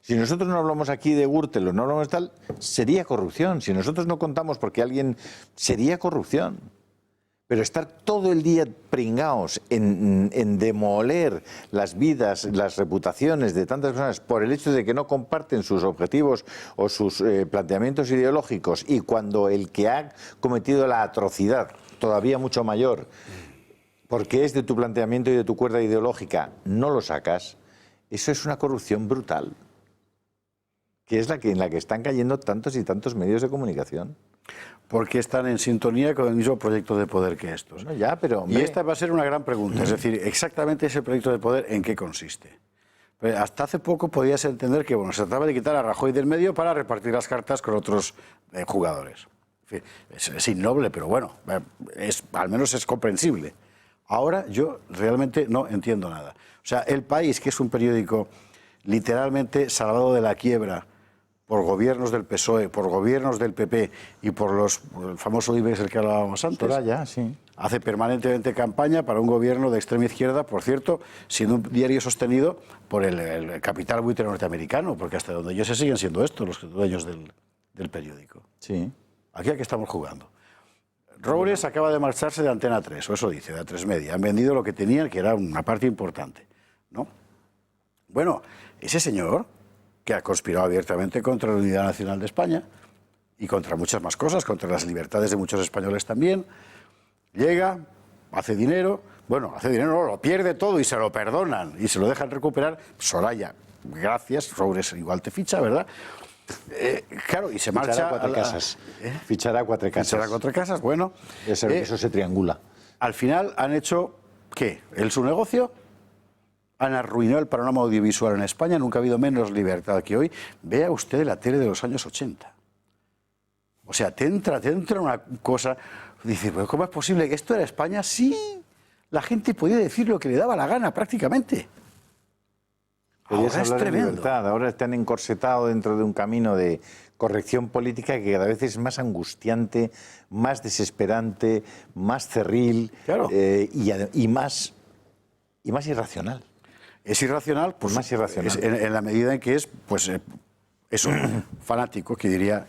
S2: Si nosotros no hablamos aquí de Gürtel o no hablamos de tal, sería corrupción. Si nosotros no contamos porque alguien... sería corrupción. Pero estar todo el día pringaos en demoler las vidas, las reputaciones de tantas personas por el hecho de que no comparten sus objetivos o sus planteamientos ideológicos, y cuando el que ha cometido la atrocidad, todavía mucho mayor, porque es de tu planteamiento y de tu cuerda ideológica, no lo sacas, eso es una corrupción brutal, que es en la que están cayendo tantos y tantos medios de comunicación.
S1: Porque están en sintonía con el mismo proyecto de poder que estos.
S2: No, ya, pero, hombre,
S1: y esta va a ser una gran pregunta, es decir, exactamente ese proyecto de poder, ¿en qué consiste? Pues hasta hace poco podías entender que se trataba de quitar a Rajoy del medio para repartir las cartas con otros jugadores. En fin, es innoble, pero bueno, al menos es comprensible. Ahora yo realmente no entiendo nada. O sea, El País, que es un periódico literalmente salvado de la quiebra por gobiernos del PSOE, por gobiernos del PP y por el famoso IBEX del que hablábamos antes.
S2: Soraya, sí.
S1: Hace permanentemente campaña para un gobierno de extrema izquierda, por cierto, siendo un diario sostenido por el capital buitre norteamericano, porque hasta donde ellos se siguen siendo estos los dueños del periódico.
S2: Sí.
S1: Aquí a qué estamos jugando. Roures acaba de marcharse de Antena 3, o eso dice, de A3 Media. Han vendido lo que tenían, que era una parte importante, ¿no? Bueno, ese señor, que ha conspirado abiertamente contra la unidad nacional de España y contra muchas más cosas, contra las libertades de muchos españoles también, llega, hace dinero, no, lo pierde todo y se lo perdonan y se lo dejan recuperar. Soraya, gracias, Roures igual te ficha, ¿verdad? Claro, y se marcha...
S2: Fichará cuatro casas. Fichará cuatro casas.
S1: Fichará cuatro casas, bueno.
S2: Eso se triangula.
S1: Al final han hecho, ¿qué? Su negocio. Han arruinado el panorama audiovisual en España. Nunca ha habido menos libertad que hoy. Vea usted la tele de los años 80. O sea, te entra una cosa... Dice, pues ¿cómo es posible que esto era España? Sí, la gente podía decir lo que le daba la gana prácticamente.
S2: Podías
S1: Ahora es
S2: hablar de
S1: tremendo.
S2: libertad. Ahora están encorsetados dentro de un camino de corrección política que cada vez es más angustiante, más desesperante, más cerril,
S1: claro.
S2: y más irracional.
S1: Es irracional, pues
S2: más irracional.
S1: En la medida en que es, pues, eso, fanático, que diría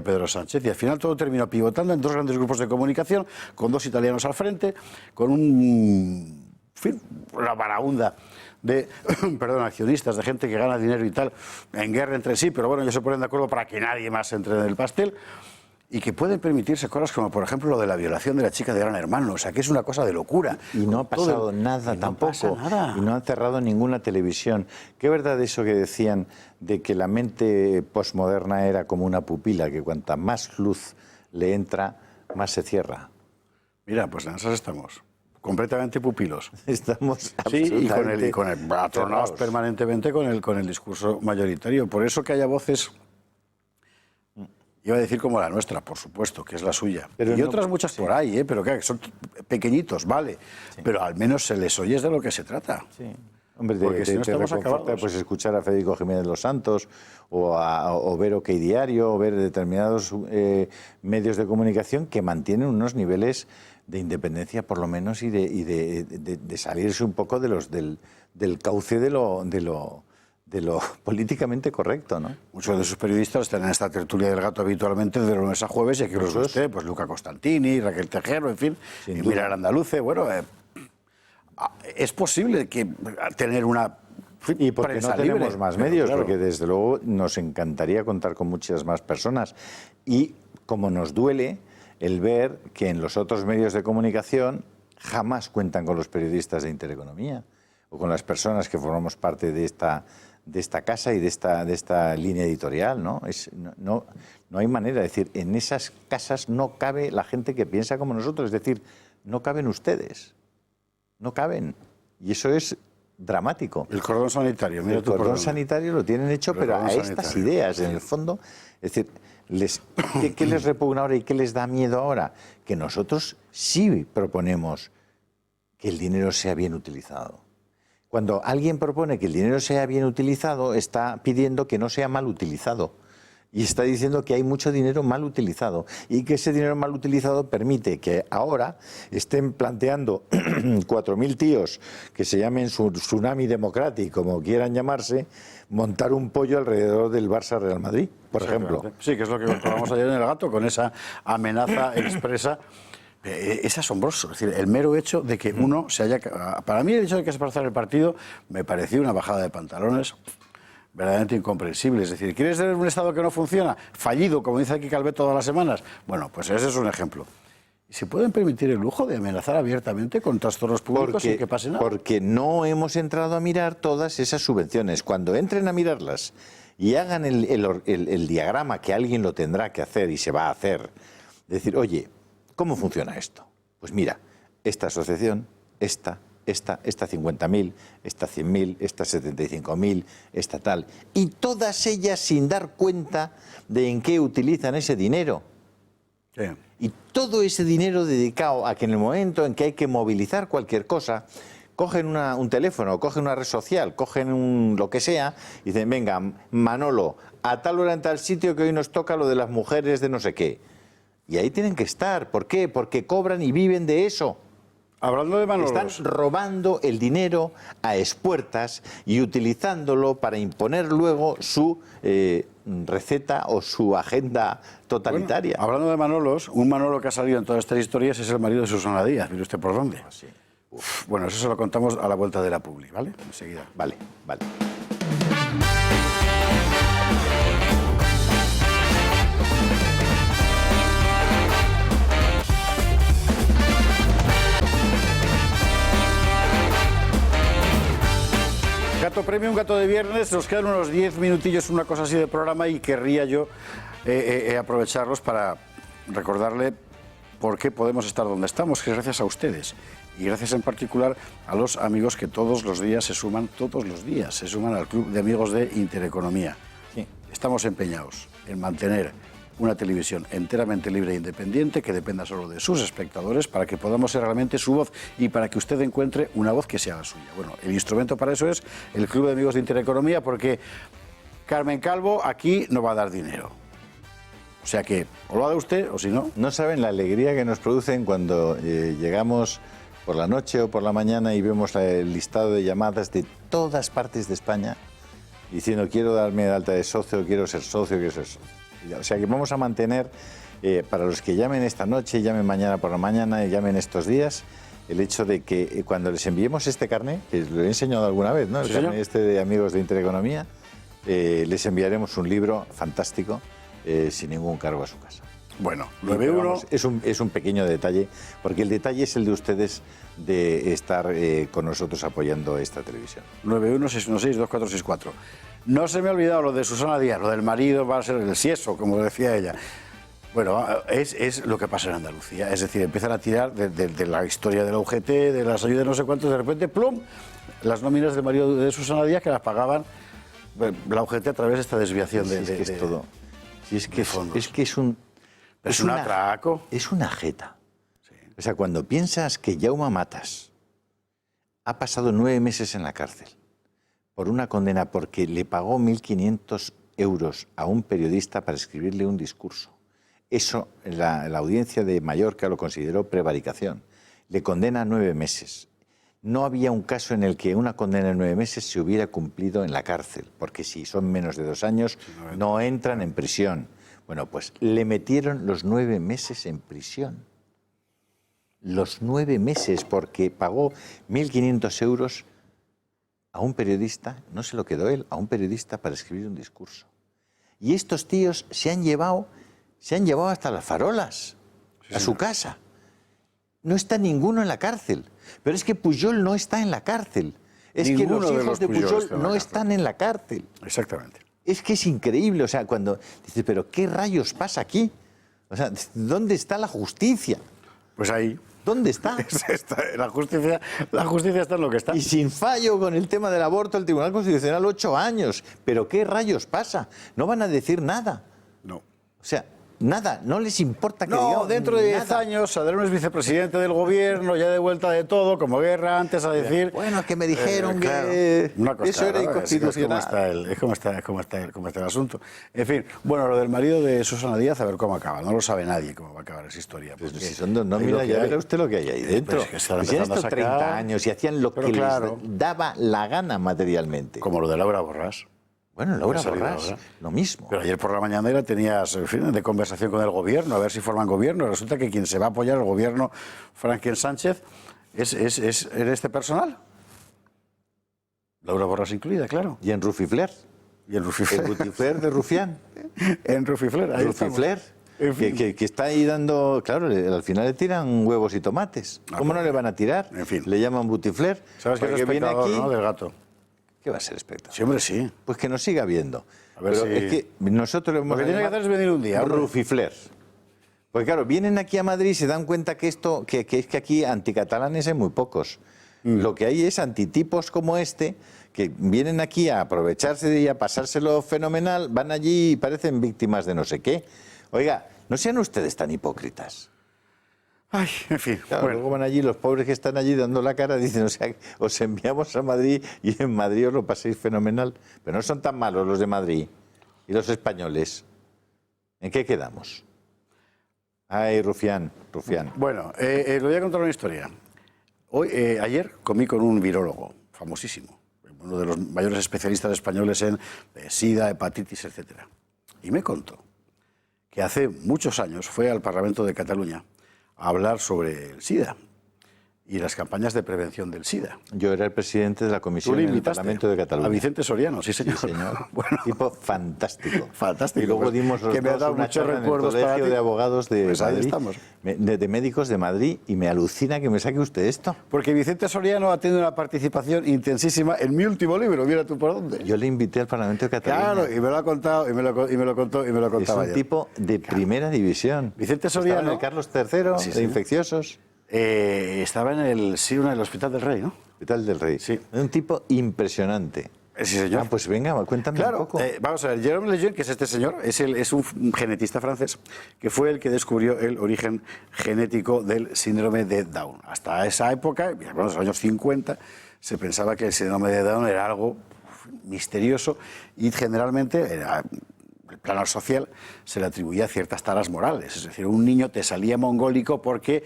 S1: Pedro Sánchez. Y al final todo terminó pivotando en dos grandes grupos de comunicación, con dos italianos al frente, con una varaunda de accionistas, de gente que gana dinero y tal, en guerra entre sí, pero bueno, ellos se ponen de acuerdo para que nadie más entre en el pastel, y que pueden permitirse cosas como, por ejemplo, lo de la violación de la chica de Gran Hermano. O sea, que es una cosa de locura.
S2: Y no ha pasado nada tampoco.
S1: No pasa nada.
S2: Y no han cerrado ninguna televisión. ¿Qué verdad eso que decían de que la mente posmoderna era como una pupila, que cuanta más luz le entra, más se cierra?
S1: Mira, pues en esas estamos. Completamente pupilos.
S2: Estamos
S1: sí,
S2: absolutamente
S1: y con el atronados permanentemente con el discurso mayoritario. Por eso que haya voces... Iba a decir como la nuestra, por supuesto, que es la suya. Pero y otras muchas por ahí, pero que son pequeñitos, vale. Sí. Pero al menos se les oye de lo que se trata.
S2: Sí. Hombre,
S1: porque si no
S2: te reconforta, pues escuchar a Federico Jiménez Los Santos o ver OK Diario o ver determinados medios de comunicación que mantienen unos niveles de independencia, por lo menos, y de salirse un poco del cauce de lo políticamente correcto, ¿no?
S1: Muchos de sus periodistas están en esta tertulia del gato habitualmente de lunes a jueves, y aquí los ve usted, pues Luca Costantini, Raquel Tejero, en fin, y Mirar Andaluce. Bueno, es posible que tener una
S2: y porque no tenemos
S1: libre,
S2: más medios, claro. Porque desde luego nos encantaría contar con muchas más personas, y como nos duele el ver que en los otros medios de comunicación jamás cuentan con los periodistas de Intereconomía o con las personas que formamos parte de esta casa y de esta línea editorial, ¿no? No hay manera de decir, en esas casas no cabe la gente que piensa como nosotros, es decir, no caben ustedes, no caben, y eso es dramático.
S1: El cordón sanitario, mira
S2: el cordón sanitario lo tienen hecho, pero a estas ideas, en el fondo, es decir, ¿qué les repugna ahora y qué les da miedo ahora? Que nosotros sí proponemos que el dinero sea bien utilizado. Cuando alguien propone que el dinero sea bien utilizado, está pidiendo que no sea mal utilizado. Y está diciendo que hay mucho dinero mal utilizado y que ese dinero mal utilizado permite que ahora estén planteando 4.000 tíos que se llamen su tsunami democrático, como quieran llamarse, montar un pollo alrededor del Barça Real Madrid, por ejemplo.
S1: Sí, que es lo que contábamos ayer en El Gato, con esa amenaza expresa. Es asombroso, es decir, el mero hecho de que uno se haya... Para mí el hecho de que se parzara el partido me pareció una bajada de pantalones verdaderamente incomprensible. Es decir, ¿quieres tener un Estado que no funciona? Fallido, como dice aquí Calvet todas las semanas. Bueno, pues ese es un ejemplo. ¿Y se pueden permitir el lujo de amenazar abiertamente con trastornos públicos sin que pase nada?
S2: Porque no hemos entrado a mirar todas esas subvenciones. Cuando entren a mirarlas y hagan el diagrama, que alguien lo tendrá que hacer y se va a hacer, decir, oye, ¿cómo funciona esto? Pues mira, esta asociación, esta 50.000, esta 100.000, esta 75.000, esta tal. Y todas ellas sin dar cuenta de en qué utilizan ese dinero.
S1: Sí.
S2: Y todo ese dinero dedicado a que en el momento en que hay que movilizar cualquier cosa, cogen un teléfono, cogen una red social, cogen lo que sea, y dicen, venga, Manolo, a tal hora en tal sitio que hoy nos toca lo de las mujeres de no sé qué. Y ahí tienen que estar. ¿Por qué? Porque cobran y viven de eso.
S1: Hablando de Manolos.
S2: Están robando el dinero a expuertas y utilizándolo para imponer luego su receta o su agenda totalitaria.
S1: Bueno, hablando de Manolos, un Manolo que ha salido en todas estas historias es el marido de Susana Díaz. ¿Mire usted por dónde?
S2: Sí.
S1: Bueno, eso se lo contamos a la vuelta de la publi, ¿vale? Enseguida.
S2: Vale.
S1: Gato Premium, Gato de Viernes, nos quedan unos 10 minutillos, una cosa así de programa, y querría yo aprovecharlos para recordarle por qué podemos estar donde estamos, que es gracias a ustedes. Y gracias en particular a los amigos que todos los días se suman al Club de Amigos de Intereconomía.
S2: Sí.
S1: Estamos empeñados en mantener una televisión enteramente libre e independiente que dependa solo de sus espectadores para que podamos ser realmente su voz y para que usted encuentre una voz que sea la suya. Bueno, el instrumento para eso es el Club de Amigos de Intereconomía, porque Carmen Calvo aquí no va a dar dinero. O sea que o lo haga usted o si no...
S2: No saben la alegría que nos producen cuando llegamos por la noche o por la mañana y vemos el listado de llamadas de todas partes de España diciendo quiero darme de alta de socio, quiero ser socio, quiero ser socio. O sea que vamos a mantener, para los que llamen esta noche, llamen mañana por la mañana y llamen estos días, el hecho de que cuando les enviemos este carnet, que lo he enseñado alguna vez, ¿no? El carnet este de Amigos de Intereconomía, les enviaremos un libro fantástico sin ningún cargo a su casa.
S1: Bueno, 91...
S2: Es un pequeño detalle, porque el detalle es el de ustedes de estar con nosotros apoyando esta televisión.
S1: 916162464. No se me ha olvidado lo de Susana Díaz, lo del marido va a ser el sieso, como decía ella. Bueno, es lo que pasa en Andalucía, es decir, empiezan a tirar de la historia de la UGT, de las ayudas no sé cuántos, de repente, plum, las nóminas del marido de Susana Díaz que las pagaban la UGT a través de esta desviación
S2: es todo. Si es que
S1: fondos.
S2: Es que es un...
S1: Es un atraco.
S2: Es una jeta. Sí. O sea, cuando piensas que Jaume Matas ha pasado 9 meses en la cárcel por una condena porque le pagó 1.500 euros a un periodista para escribirle un discurso. Eso, la audiencia de Mallorca lo consideró prevaricación. Le condena 9 meses. No había un caso en el que una condena de 9 meses se hubiera cumplido en la cárcel, porque si son menos de 2 años, no entran en prisión. Bueno, pues le metieron los 9 meses en prisión. Los 9 meses, porque pagó 1.500 euros a un periodista, no se lo quedó él, a un periodista para escribir un discurso. Y estos tíos se han llevado hasta las farolas, a su casa. No está ninguno en la cárcel. Pero es que Pujol no está en la cárcel. Es que los hijos de Pujol no están en la cárcel.
S1: Exactamente. Es
S2: que es increíble. O sea, cuando dices, pero ¿qué rayos pasa aquí? O sea, ¿dónde está la justicia?
S1: Pues ahí.
S2: ¿Dónde está?
S1: La justicia está en lo que está.
S2: Y sin fallo con el tema del aborto, el Tribunal Constitucional 8 años. ¿Pero qué rayos pasa? No van a decir nada.
S1: No.
S2: O sea, nada, no les importa que
S1: No,
S2: digamos
S1: dentro de 10
S2: nada.
S1: años Saldrá un vicepresidente del gobierno, ya de vuelta de todo, como Guerra antes, a decir...
S2: Bueno, que me dijeron
S1: claro,
S2: que
S1: una cosa,
S2: eso era
S1: ¿no?
S2: inconstitucional.
S1: Es como está el asunto. En fin, bueno, lo del marido de Susana Díaz, a ver cómo acaba. No lo sabe nadie cómo va a acabar esa historia.
S2: Pues
S1: porque
S2: si son dos
S1: ahí lo
S2: nóminas,
S1: que
S2: ya
S1: hay.
S2: verá usted lo que hay ahí dentro.
S1: Pues es que están
S2: Pues ya
S1: empezando a
S2: estos
S1: sacar,
S2: 30 años y hacían lo
S1: pero
S2: que
S1: claro,
S2: les daba la gana materialmente.
S1: como lo de Laura Borràs.
S2: Bueno, Laura
S1: Ha salido
S2: Borràs,
S1: ahora.
S2: lo mismo.
S1: Pero ayer por la mañana era, tenías, en fin, de conversación con el gobierno, a ver si forman gobierno. Resulta que quien se va a apoyar el gobierno, Franklin Sánchez, es este personal. Laura Borràs incluida, claro.
S2: Y en Rufifler.
S1: Y el Rufifler.
S2: El Rufifler de Rufián.
S1: En Rufifler, ahí
S2: Rufifler.
S1: En fin.
S2: Que está ahí dando... Claro, al final le tiran huevos y tomates. ¿Cómo no le van a tirar?
S1: En fin.
S2: Le llaman Butifler.
S1: ¿Sabes que es
S2: porque viene
S1: espectador,
S2: aquí...
S1: ¿no? Del gato.
S2: ¿Qué va a ser espectador?
S1: Sí, hombre, sí.
S2: Pues que nos siga viendo.
S1: A ver
S2: Pero
S1: si-
S2: es que nosotros
S1: Lo que tiene que hacer es venir un día. hombre.
S2: Rufifler. Porque claro, vienen aquí a Madrid y se dan cuenta que esto, que es que aquí anticatalanes hay muy pocos. Lo que hay es antitipos como este, que vienen aquí a aprovecharse y a pasárselo fenomenal, van allí y parecen víctimas de no sé qué. Oiga, no sean ustedes tan hipócritas.
S1: Ay, en fin.
S2: Claro,
S1: Bueno,
S2: luego van allí, los pobres que están allí dando la cara, dicen, o sea, os enviamos a Madrid y en Madrid os lo paséis fenomenal. Pero no son tan malos los de Madrid y los españoles. ¿En qué quedamos? Ay, Rufián.
S1: bueno, le voy a contar una historia. Ayer comí con un virólogo famosísimo, uno de los mayores especialistas españoles en SIDA, hepatitis, etc. Y me contó que hace muchos años fue al Parlamento de Cataluña a hablar sobre el SIDA y las campañas de prevención del SIDA.
S2: Yo era el presidente de la
S1: Tú
S2: comisión
S1: le
S2: en el
S1: invitaste
S2: Parlamento de Cataluña.
S1: a Vicente Soriano, sí señor.
S2: Sí, señor.
S1: Bueno,
S2: Tipo fantástico.
S1: fantástico.
S2: Y luego
S1: pues,
S2: dimos los
S1: que me ha
S2: dos
S1: dado
S2: una
S1: muchos
S2: charla en el
S1: recuerdos para
S2: Colegio
S1: ti.
S2: de Abogados de
S1: Pues ahí
S2: Madrid,
S1: estamos.
S2: de médicos de Madrid, y me alucina que me saque usted esto.
S1: Porque Vicente Soriano ha tenido una participación intensísima en mi último libro, mira tú por dónde.
S2: Yo le invité al Parlamento de Cataluña.
S1: Claro, y me lo ha contado, y me lo contó, y me lo
S2: Es
S1: contaba
S2: un
S1: ayer.
S2: tipo de primera división.
S1: Vicente
S2: Estaba
S1: Soriano...
S2: en el Carlos III,
S1: Sí,
S2: de
S1: señor.
S2: infecciosos.
S1: Estaba en el Hospital del Rey, ¿no?
S2: Hospital del Rey.
S1: Sí.
S2: Un tipo impresionante.
S1: Sí, señor.
S2: Ah, pues venga, cuéntame un
S1: Claro,
S2: poco.
S1: vamos a ver, Jérôme Lejeune, que es este señor, es un genetista francés que fue el que descubrió el origen genético del síndrome de Down. Hasta esa época, en los años 50, se pensaba que el síndrome de Down era algo misterioso y generalmente el plano social se le atribuía ciertas taras morales. Es decir, un niño te salía mongólico porque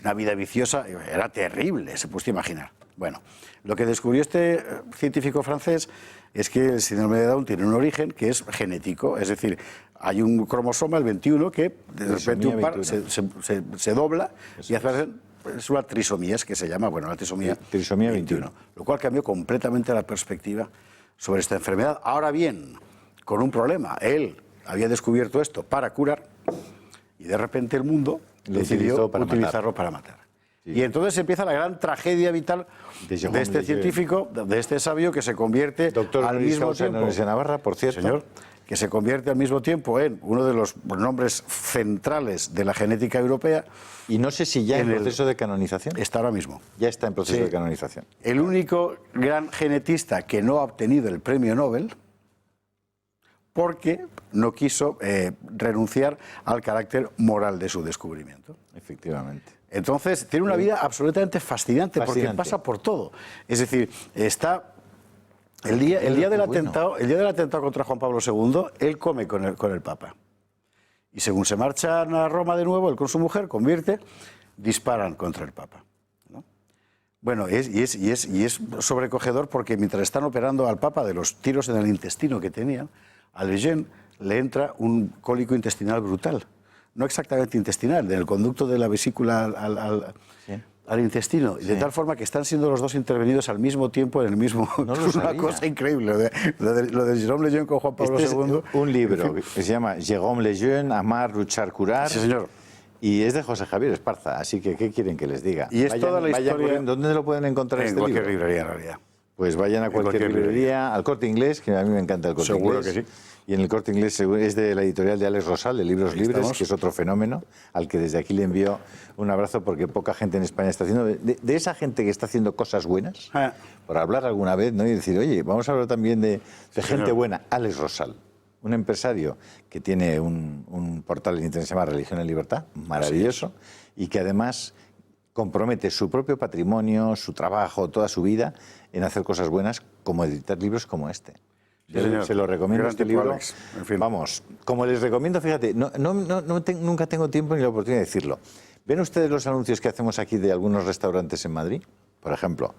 S1: una vida viciosa era terrible, se puede imaginar. Bueno, lo que descubrió este científico francés es que el síndrome de Down tiene un origen que es genético, es decir, hay un cromosoma, el 21, que de repente un par se dobla y hace es una trisomía, es que se llama, bueno, la trisomía
S2: 21.
S1: Lo cual cambió completamente la perspectiva sobre esta enfermedad. Ahora bien, con un problema, él había descubierto esto para curar y de repente el mundo decidió utilizarlo para matar. Sí. Y entonces empieza la gran tragedia vital de este científico, de este sabio que se convierte
S2: Doctor
S1: al mismo tiempo,
S2: de Navarra, por cierto.
S1: Señor, que se convierte al mismo tiempo en uno de los nombres centrales de la genética europea.
S2: Y no sé si ya en proceso de canonización.
S1: Está ahora mismo.
S2: Ya está en proceso de canonización.
S1: El único gran genetista que no ha obtenido el premio Nobel porque no quiso renunciar al carácter moral de su descubrimiento.
S2: Efectivamente.
S1: Entonces, tiene una vida absolutamente fascinante, porque pasa por todo. Es decir, está el día del atentado contra Juan Pablo II, él come con el Papa. Y según se marchan a Roma de nuevo, él con su mujer disparan contra el Papa, ¿no? Bueno, y es sobrecogedor porque mientras están operando al Papa de los tiros en el intestino que tenían, a Lejeune le entra un cólico intestinal brutal. No exactamente intestinal, del conducto de la vesícula al intestino, de tal forma que están siendo los dos intervenidos al mismo tiempo en el mismo...
S2: No lo
S1: es una
S2: sabía.
S1: cosa increíble, lo de Jérôme Lejeune con Juan Pablo II.
S2: Es un libro que se llama Jérôme Lejeune, Amar, Luchar, Curar.
S1: Sí, señor.
S2: Y es de José Javier Esparza, así que ¿qué quieren que les diga?
S1: Y es toda la historia...
S2: ¿Dónde lo pueden encontrar
S1: en cualquier librería, en realidad.
S2: Pues vayan a cualquier librería, al Corte Inglés, que a mí me encanta el Corte Inglés.
S1: Seguro que sí.
S2: Y en el Corte Inglés es de la editorial de Alex Rosal, de Libros Libres, que es otro fenómeno, al que desde aquí le envío un abrazo porque poca gente en España está haciendo... De esa gente que está haciendo cosas buenas, por hablar alguna vez, ¿no? Y decir, oye, vamos a hablar también de gente buena. Alex Rosal. un empresario que tiene un portal en internet que se llama Religión en Libertad, maravilloso, y que además compromete su propio patrimonio, su trabajo, toda su vida en hacer cosas buenas, como editar libros como este. Yo se lo recomiendo este libro.
S1: Alex. En fin.
S2: Vamos, como les recomiendo, fíjate, nunca tengo tiempo ni la oportunidad de decirlo. ¿Ven ustedes los anuncios que hacemos aquí de algunos restaurantes en Madrid? Por ejemplo,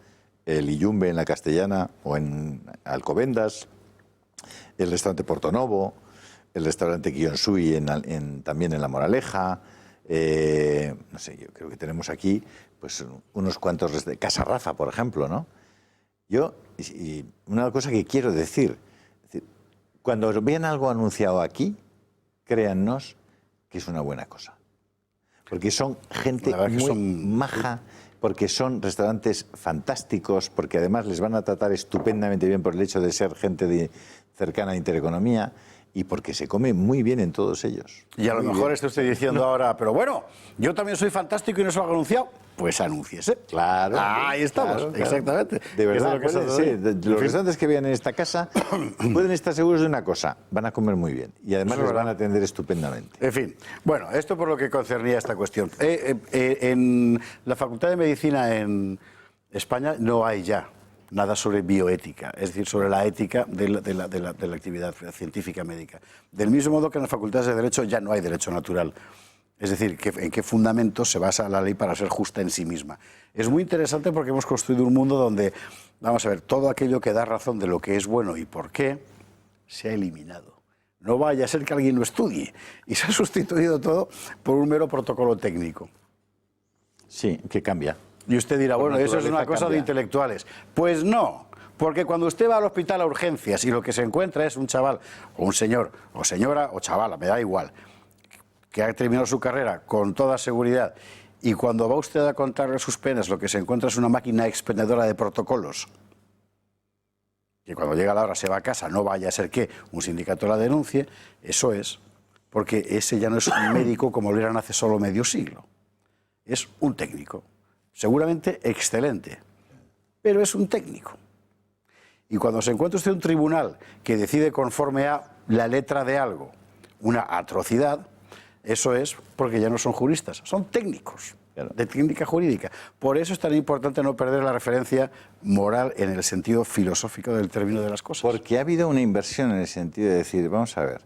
S2: el Iyumbe en la Castellana o en Alcobendas, el restaurante Portonovo, el restaurante Kionsui también en La Moraleja. No sé, yo creo que tenemos aquí pues unos cuantos, Casa Rafa, por ejemplo, ¿no? Y una cosa que quiero decir, cuando vean algo anunciado aquí, créannos que es una buena cosa. Porque son gente muy maja, porque son restaurantes fantásticos, porque además les van a tratar estupendamente bien por el hecho de ser gente cercana a Intereconomía, y porque se come muy bien en todos ellos.
S1: Y a lo mejor está usted diciendo ahora, pero bueno, yo también soy fantástico y no se lo he anunciado. Pues anúnciese.
S2: Claro.
S1: Ahí estamos,
S2: claro.
S1: Exactamente.
S2: De verdad,
S1: Eso es lo que
S2: sí, los restaurantes que vean en esta casa pueden estar seguros de una cosa, van a comer muy bien y además les van a atender estupendamente.
S1: En fin, bueno, esto por lo que concernía a esta cuestión. En la Facultad de Medicina en España no hay ya nada sobre bioética, es decir, sobre la ética de la actividad científica médica. Del mismo modo que en las facultades de Derecho ya no hay derecho natural. Es decir, en qué fundamentos se basa la ley para ser justa en sí misma. Es muy interesante porque hemos construido un mundo donde, vamos a ver, todo aquello que da razón de lo que es bueno y por qué, se ha eliminado. No vaya a ser que alguien lo estudie y se ha sustituido todo por un mero protocolo técnico.
S2: Sí, que cambia.
S1: Y usted dirá, bueno, eso es una cosa de intelectuales. Pues no, porque cuando usted va al hospital a urgencias y lo que se encuentra es un chaval, o un señor, o señora, o chavala, me da igual, que ha terminado su carrera con toda seguridad, y cuando va usted a contarle sus penas, lo que se encuentra es una máquina expendedora de protocolos, que cuando llega la hora se va a casa, no vaya a ser que un sindicato la denuncie, eso es, porque ese ya no es un médico como lo eran hace solo medio siglo. Es un técnico, seguramente excelente, pero es un técnico. Y cuando se encuentra usted un tribunal que decide conforme a la letra de algo, una atrocidad, eso es porque ya no son juristas, son técnicos de técnica jurídica. Por eso es tan importante no perder la referencia moral en el sentido filosófico del término de las cosas.
S2: Porque ha habido una inversión en el sentido de decir, vamos a ver,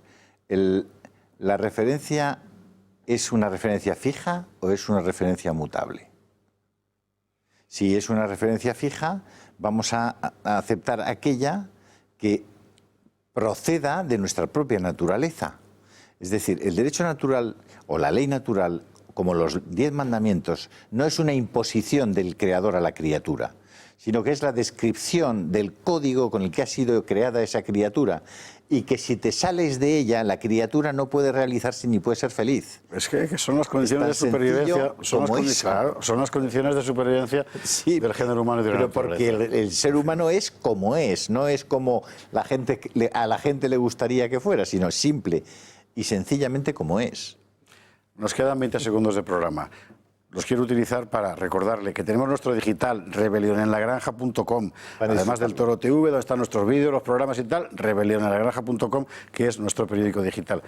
S2: ¿la referencia es una referencia fija o es una referencia mutable? Si es una referencia fija, vamos a aceptar aquella que proceda de nuestra propia naturaleza. Es decir, el derecho natural o la ley natural, como los 10 mandamientos, no es una imposición del creador a la criatura, sino que es la descripción del código con el que ha sido creada esa criatura, y que si te sales de ella, la criatura no puede realizarse ni puede ser feliz.
S1: Es que son las condiciones de supervivencia, son las condiciones de supervivencia del género humano y de la
S2: pero
S1: naturaleza.
S2: Porque el ser humano es como es, no es como a la gente le gustaría que fuera, sino simple y sencillamente como es.
S1: Nos quedan 20 segundos de programa. Los quiero utilizar para recordarle que tenemos nuestro digital, rebelionenlagranja.com, además del Toro TV, donde están nuestros vídeos, los programas y tal, rebelionenlagranja.com, que es nuestro periódico digital.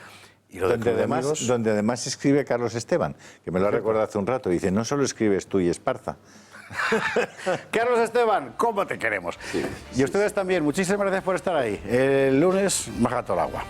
S1: Y lo
S2: donde además escribe Carlos Esteban, que me lo ha recordado hace un rato, dice, no solo escribes tú y Esparza.
S1: Carlos Esteban, ¿cómo te queremos? Sí. Y ustedes también, muchísimas gracias por estar ahí. El lunes, Majatolagua.